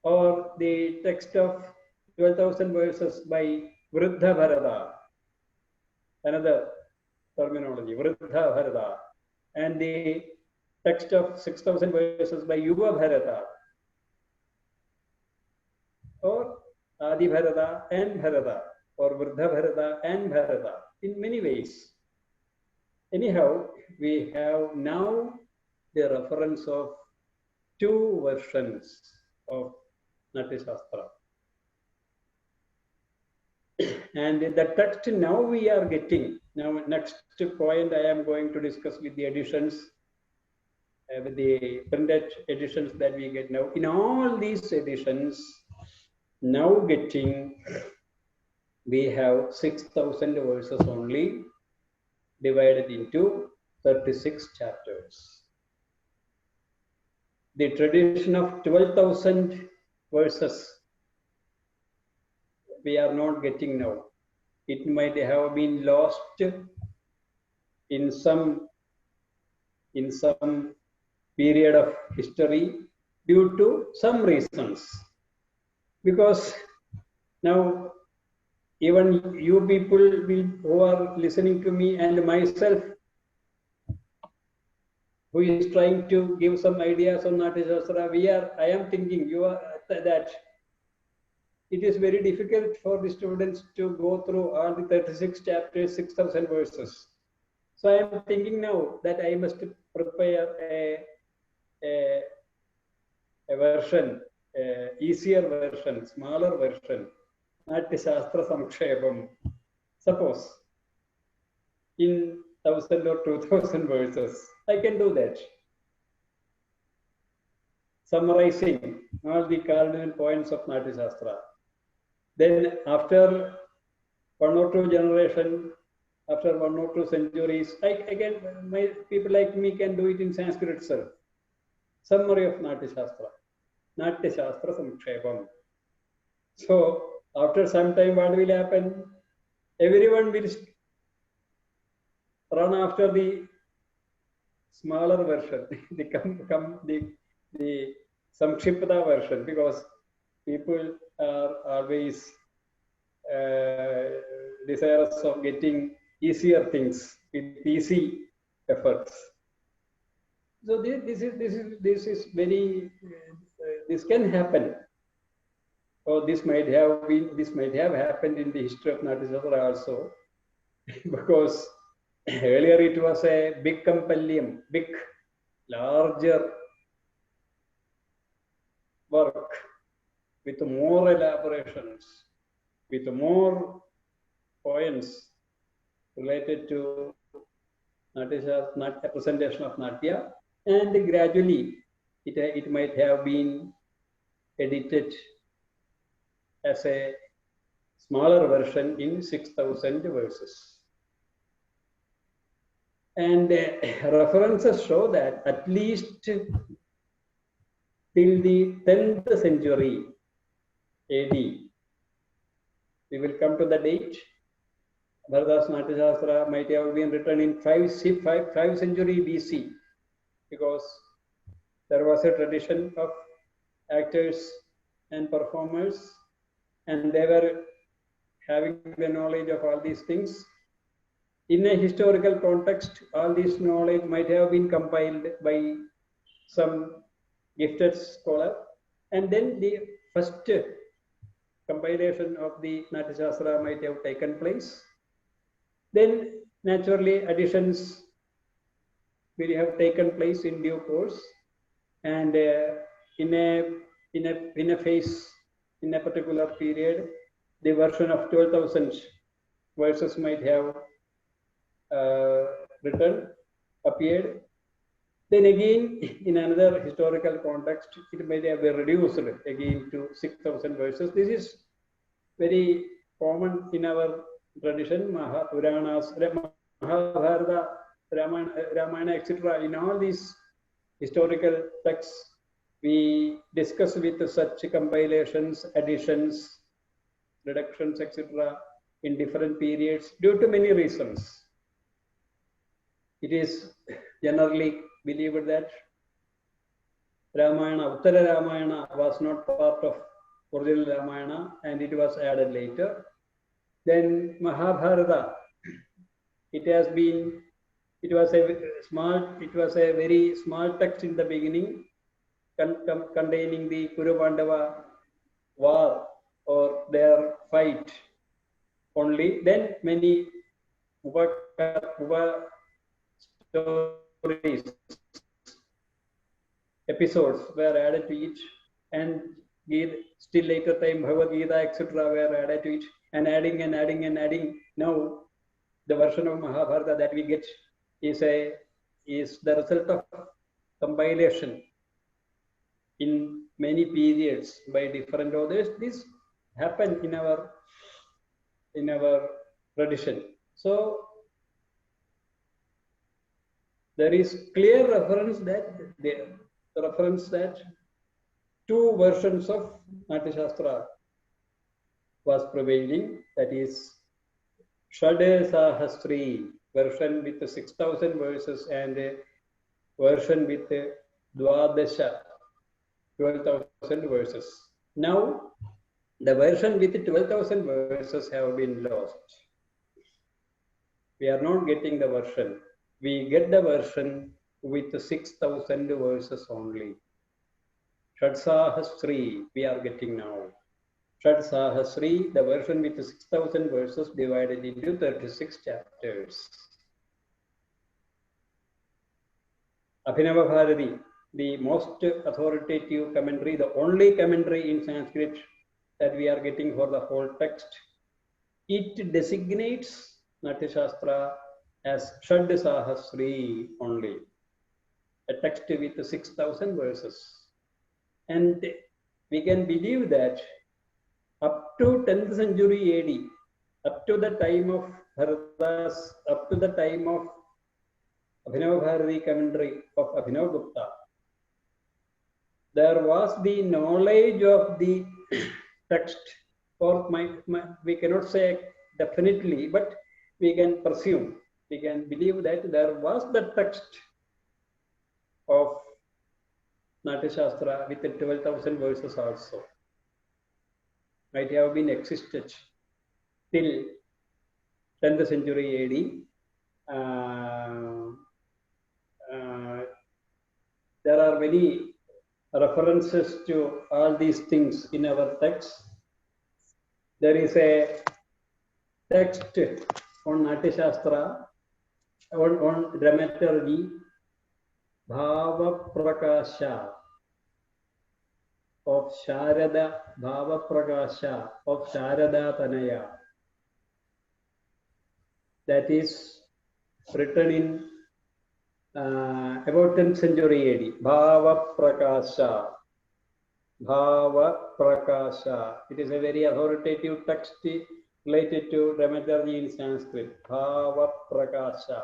Or the text of 12,000 verses by Vriddha Bharata. Another terminology, Vriddha Bharata. And the text of 6,000 verses by Yuva Bharata. Or Adi Bharata and Bharata. Or Vriddha Bharata and Bharata. In many ways. Anyhow, we have now the reference of two versions of Natyasastra. And the text now we are getting. Now, next point I am going to discuss with the editions, with the printed editions that we get now. In all these editions, now getting, we have 6,000 verses only, divided into 36 chapters. The tradition of 12,000 verses we are not getting now. It might have been lost in some period of history due to some reasons. Because now even you people who are listening to me and myself, who is trying to give some ideas on Natyasastra, I am thinking that it is very difficult for the students to go through all the 36 chapters, 6,000 verses. So I am thinking now that I must prepare a version, easier version, smaller version, Natyasastra Samkshepam. Suppose in 1,000 or 2,000 verses, I can do that. Summarizing all the cardinal points of Natyasastra. Then after one or two generations, after one or two centuries, my people like me can do it in Sanskrit itself. Summary of Natyasastra. Natyasastra Samkshepam. So after some time, what will happen? Everyone will run after the smaller version, the Samkshipta version, because people are always desirous of getting easier things with easy efforts. So this is very this can happen, or this might have happened in the history of Natyasastra also, because earlier it was a big compendium, larger work with more elaborations, with more poems related to Natya, presentation of Natya, and gradually it might have been edited as a smaller version in 6,000 verses. And references show that at least till the 10th century AD, we will come to the date. Bharata's Natyasastra might have been written in 5th century BC, because there was a tradition of actors and performers, and they were having the knowledge of all these things. In a historical context, all this knowledge might have been compiled by some gifted scholar, and then the first compilation of the Natyasastra might have taken place. Then naturally additions will have taken place in due course, and in a phase, in a particular period, the version of 12,000 verses might have appeared. Then again, in another historical context, it might have been reduced again to 6,000 verses. This is very common in our tradition, Puranas, Mahabharata, Ramayana, etc. In all these historical texts, we discuss with such compilations, additions, reductions, etc. in different periods due to many reasons. It is generally believed that Ramayana, Uttara Ramayana was not part of original Ramayana, and it was added later. Then Mahabharata, it was a very small text in the beginning, containing the Kuru Pandava war or their fight only. Then many Upa stories, episodes were added to it, and still later time Bhagavad Gita, etc. were added to it, and adding and adding and adding. Now the version of Mahabharata that we get is the result of compilation in many periods by different authors. This happened in our tradition. So there is clear reference that two versions of Natyasastra was prevailing, that is Shadesahastri version with 6,000 verses and version with Dwadasha, 12,000 verses. Now the version with 12,000 verses have been lost. We are not getting the version. We get the version with 6,000 verses only. Shadesahastri we are getting now. Shadesahastri, the version with 6,000 verses divided into 36 chapters. Abhinava Bharati, the most authoritative commentary, the only commentary in Sanskrit that we are getting for the whole text, it designates Natyasastra as Shadesahastri only, a text with 6,000 verses. And we can believe that up to 10th century AD, up to the time of Bharata's, up to the time of Abhinava Bharati commentary of Abhinavagupta, there was the knowledge of the text, or we cannot say definitely, but we can presume, we can believe that there was the text of Natyasastra with 12,000 verses also. Might have been existed till 10th century AD. There are many references to all these things in our text. There is a text on Natyasastra, on dramaturgy, Bhava Prakasha of Sharada, Bhava Prakasha of Sharada Tanaya. That is written in about 10th century AD. Bhava Prakasha. Bhava Prakasha. It is a very authoritative text related to dramaturgy in Sanskrit. Bhava Prakasha.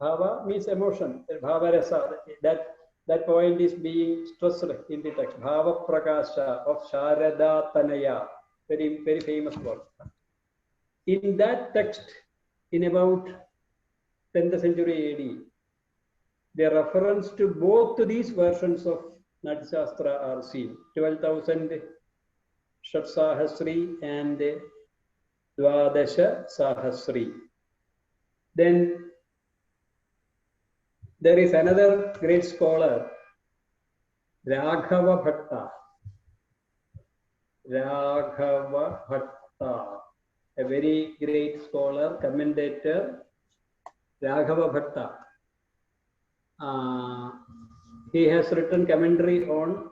Bhava means emotion. Bhava rasa. That point is being stressed in the text. Bhava Prakasha of Sharada Tanaya. Very, very famous work. In that text, in about 10th century AD, the reference to both these versions of Natyasastra are seen. 12,000 Shatsahasri and Dvadasha Sahasri. Then there is another great scholar, Raghava Bhatta. Raghava Bhatta, a very great scholar, commentator, Raghava Bhatta. He has written commentary on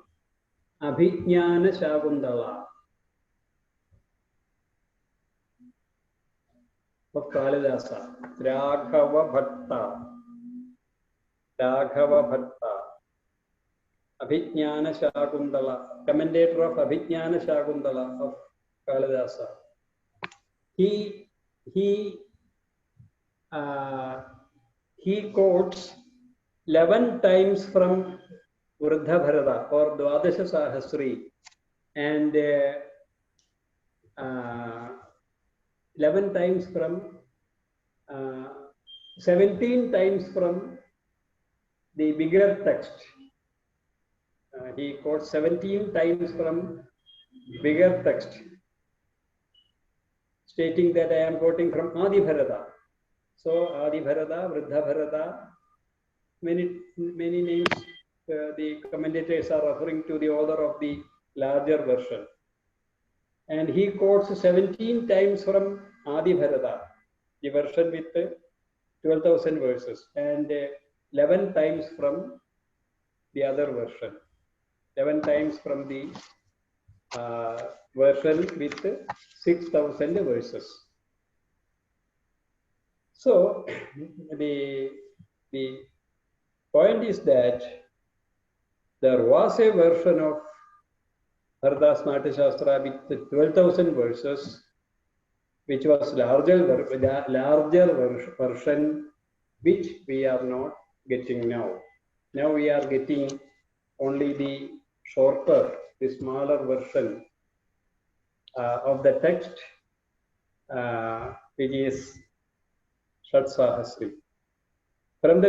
Abhijnana Shagundala of Kalidasa. Raghava Bhatta. Raghava Bhatta. Abhijnana Shagundala. Commentator of Abhijnana Shagundala of Kalidasa. He quotes 11 times from Vruddha Bharata or Dvadasha Sahasri and 11 times from 17 times from the bigger text. He quotes 17 times from bigger text, stating that I am quoting from Adi Bharata. So Adi Bharata, Vruddha Bharata, many names the commentators are referring to the author of the larger version. And he quotes 17 times from Adi Bharata, the version with 12,000 verses, and 11 times from the other version. 11 times from the version with 6,000 verses. So the point is that there was a version of Bharata's Natyasastra with 12,000 verses, which was larger version, which we are not getting now. Now we are getting only the shorter, the smaller version of the text, which is Shatsahasri. From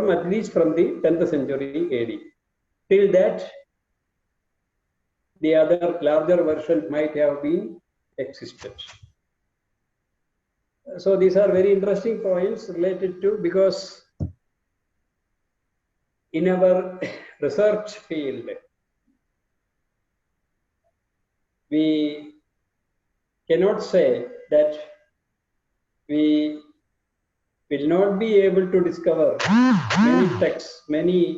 at least from the 10th century AD. Till that, the other larger version might have been existed. So these are very interesting points related to, because in our research field, we cannot say that we will not be able to discover many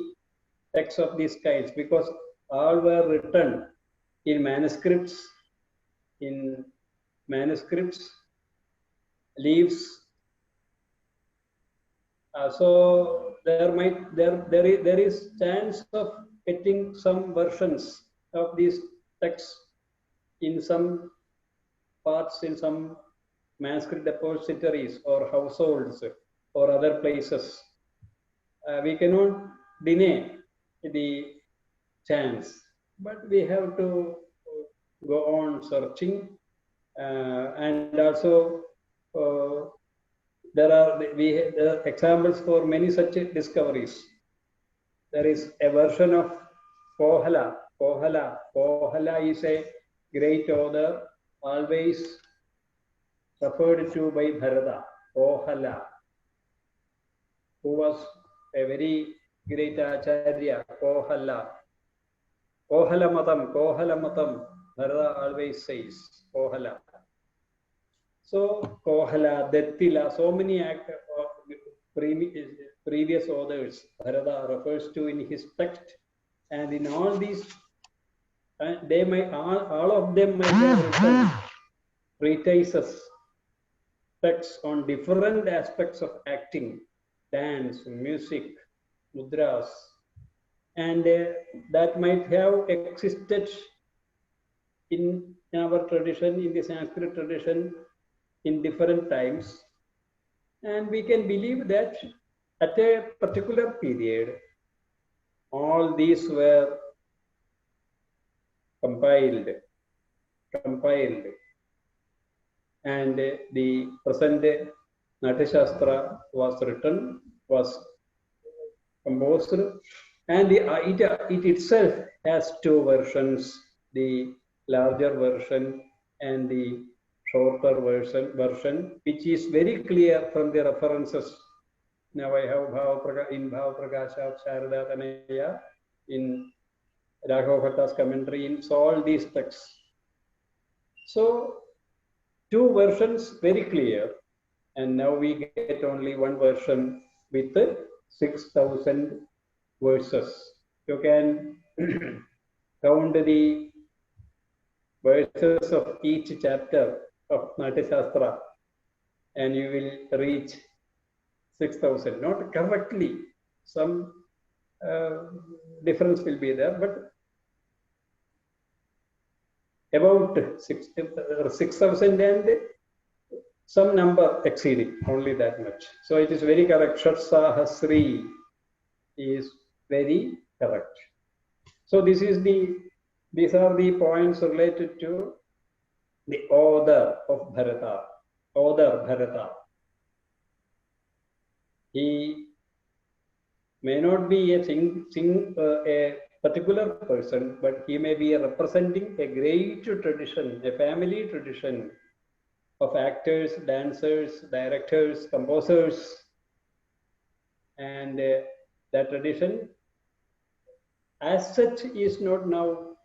texts of these kinds, because all were written in manuscripts, leaves. So there is chance of getting some versions of these texts in some parts, in some manuscript depositories or households or other places. We cannot deny the chance, but we have to go on searching, and also there are examples for many such discoveries. There is a version of Kohala is a great author, always referred to by Bharata, Kohala, who was a very great Acharya, Kohala. Kohala Matam, Bharata always says, Kohala. So, Kohala, Dettila, so many previous authors, Bharata refers to in his text, and in all these, they might all of them might have written treatises, texts on different aspects of acting, dance, music, mudras, and that might have existed in our tradition, in the Sanskrit tradition, in different times. And we can believe that at a particular period, all these were compiled, and the present Natyasastra was written, was composed, and it itself has two versions, the larger version and the shorter version, which is very clear from the references. Now I have in Bhava Prakasha of Sharada Tanaya, in Raghav Bhatta's commentary, in all these texts. So two versions very clear, and now we get only one version with 6,000 verses. You can count the verses of each chapter of Natyasastra, and you will reach 6,000. Not correctly, some difference will be there, but about 6,000 and some number exceeding, only that much. So it is very correct. Shatsahasri is very correct. So these are the points related to the author of Bharata. He may not be a particular person, but he may be representing a great tradition, a family tradition of actors, dancers, directors, composers, and that tradition as such is not now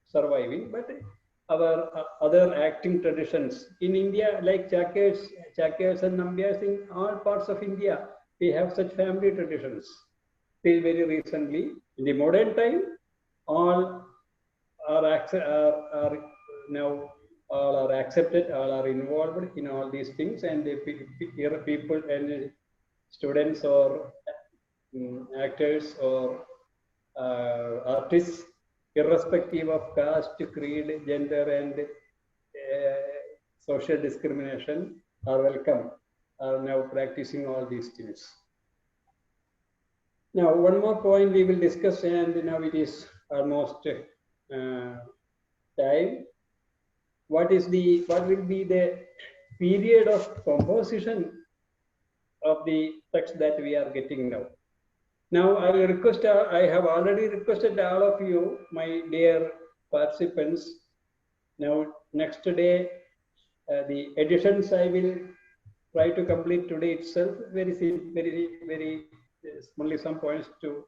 surviving, but our other acting traditions in India, like Chakyars and Nambyars, in all parts of India, we have such family traditions. Till very recently, in the modern time, all are now all are accepted, all are involved in all these things, and the people and students or actors or artists, irrespective of caste, creed, gender, and social discrimination, are welcome, are now practicing all these things. Now, one more point we will discuss, and now it is almost time. What will be the period of composition of the text that we are getting now? Now, I will request, I have already requested all of you, my dear participants. Now, next day, the editions I will try to complete today itself. Very, only some points to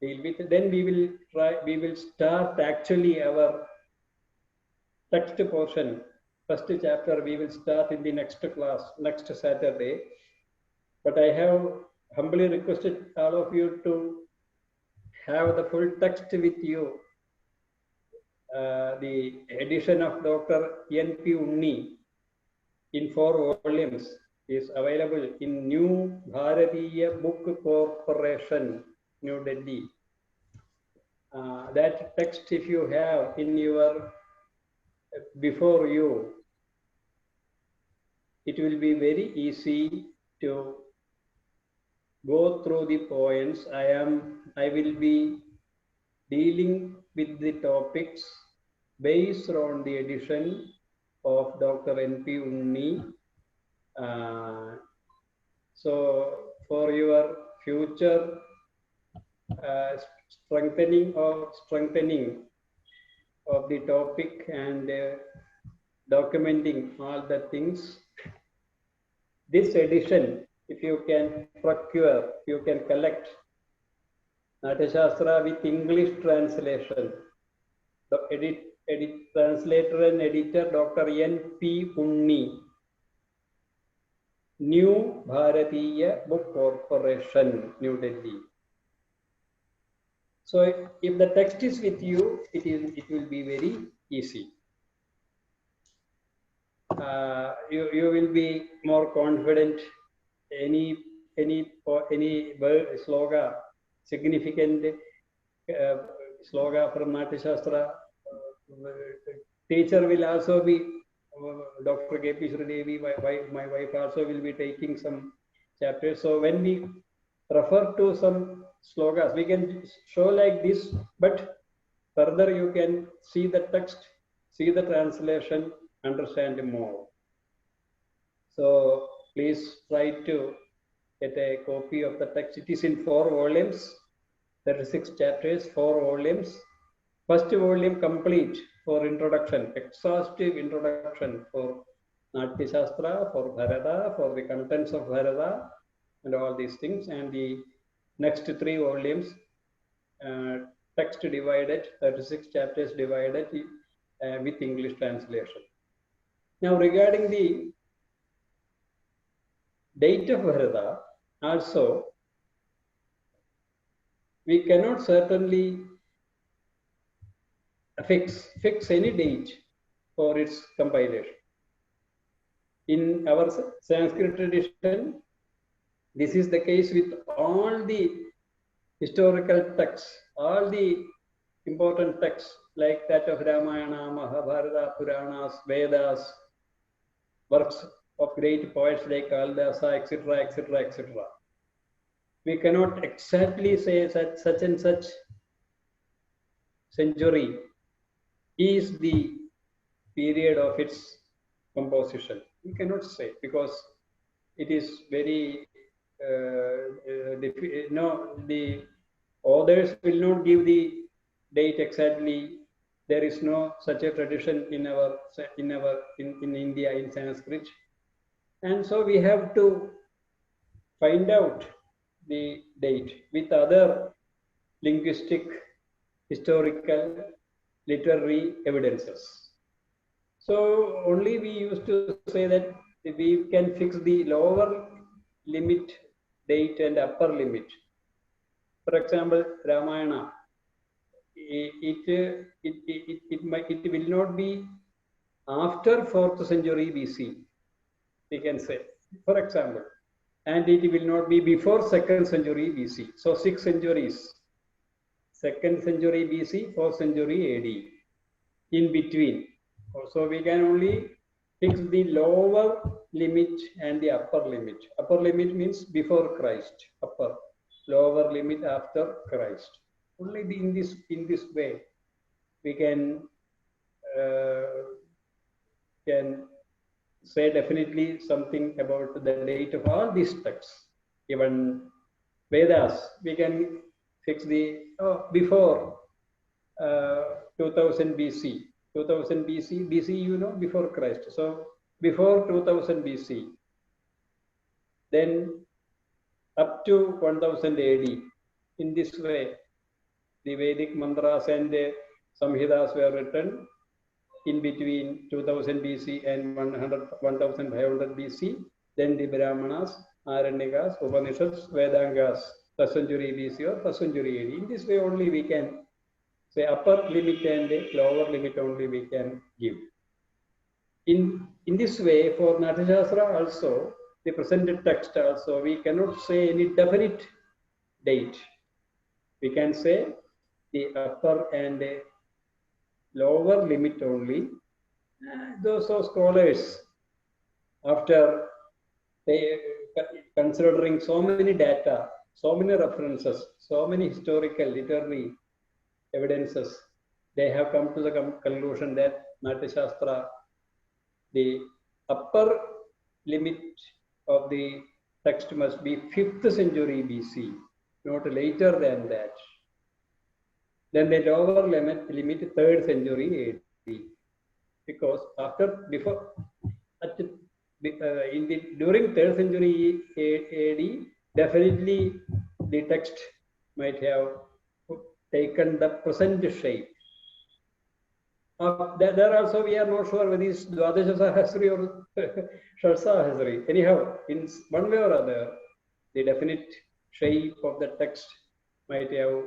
deal with. Then we will start actually our text portion. First chapter we will start in the next class, next Saturday. But I have humbly requested all of you to have the full text with you. The edition of Dr. N.P. Unni in 4 volumes is available in New Bharatiya Book Corporation, New Delhi. That text, if you have in your before you, it will be very easy to go through the points. I will be dealing with the topics based on the edition of Dr. N.P. Unni. So for your future strengthening of the topic and documenting all the things, this edition, if you can procure, you can collect Natyasastra with English translation. The translator and editor Dr. N.P. Unni, New Bharatiya Book Corporation, New Delhi. So if the text is with you, it will be very easy. You will be more confident. Any word, sloga, significant sloga from Natyasastra. Teacher will also be Dr.K.P. Sreedevi, my wife also will be taking some chapters. So when we refer to some slogas, we can show like this, but further you can see the text, see the translation, understand more. So please try to get a copy of the text. It is in 4 volumes, 36 chapters, 4 volumes. First volume complete for introduction, exhaustive introduction for Natyasastra, for Bharata, for the contents of Bharata, and all these things. And the next 3 volumes, text divided, 36 chapters divided with English translation. Now, regarding the date of Bharata, also, we cannot certainly fix any date for its compilation. In our Sanskrit tradition, this is the case with all the historical texts, all the important texts like that of Ramayana, Mahabharata, Puranas, Vedas, works of great poets like Kalidasa, etc., etc., etc. We cannot exactly say such and such century is the period of its composition. We cannot say, because it is very the authors will not give the date exactly. There is no such a tradition in India in Sanskrit, and so we have to find out the date with other linguistic, historical, literary evidences. So only we used to say that we can fix the lower limit date and upper limit. For example, Ramayana, it will not be after 4th century BC, we can say, for example, and it will not be before 2nd century BC. So 6 centuries, 2nd century BC, 4th century AD, in between. So we can only fix the lower limit and the upper limit. Upper limit means before Christ, upper. Lower limit after Christ. Only in this way we can say definitely something about the date of all these texts. Even Vedas, we can fix the before 2000 BC. 2000 BC, you know, before Christ. So before 2000 BC, then up to 1000 AD. In this way, the Vedic mantras and the Samhitas were written in between 2000 BC and 1500 BC. Then the Brahmanas, Aranyakas, Upanishads, Vedangas, 1st century BC or 1st century AD. In this way only we can say upper limit and lower limit only we can give. In this way, for Natyasastra also, the presented text also, we cannot say any definite date. We can say the upper and lower limit only. Those are scholars, after considering so many data, so many references, so many historical, literary evidences, they have come to the conclusion that Natyasastra, the upper limit of the text must be 5th century BC, not later than that. Then the lower limit 3rd century AD, because before at during 3rd century AD, definitely the text might have taken the present shape. There also we are not sure whether it's Dwadasahasri or Shalsahasri. Anyhow, in one way or other, the definite shape of the text might have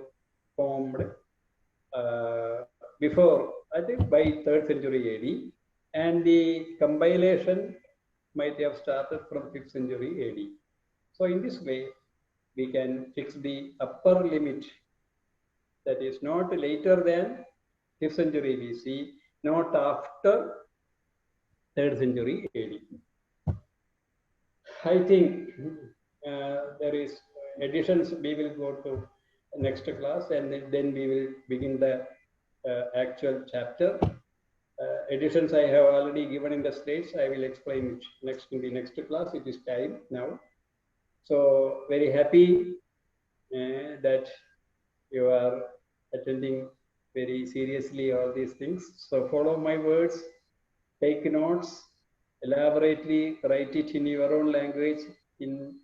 formed before, I think, by 3rd century AD, and the compilation might have started from 5th century AD. So in this way, we can fix the upper limit, that is not later than 5th century BC, not after 3rd century AD. I think there is additions. We will go to next class, and then we will begin the actual chapter. Additions I have already given in the slides. I will explain it next in the next class. It is time now. So very happy that you are attending very seriously all these things. So follow my words, take notes, elaborately write it in your own language, in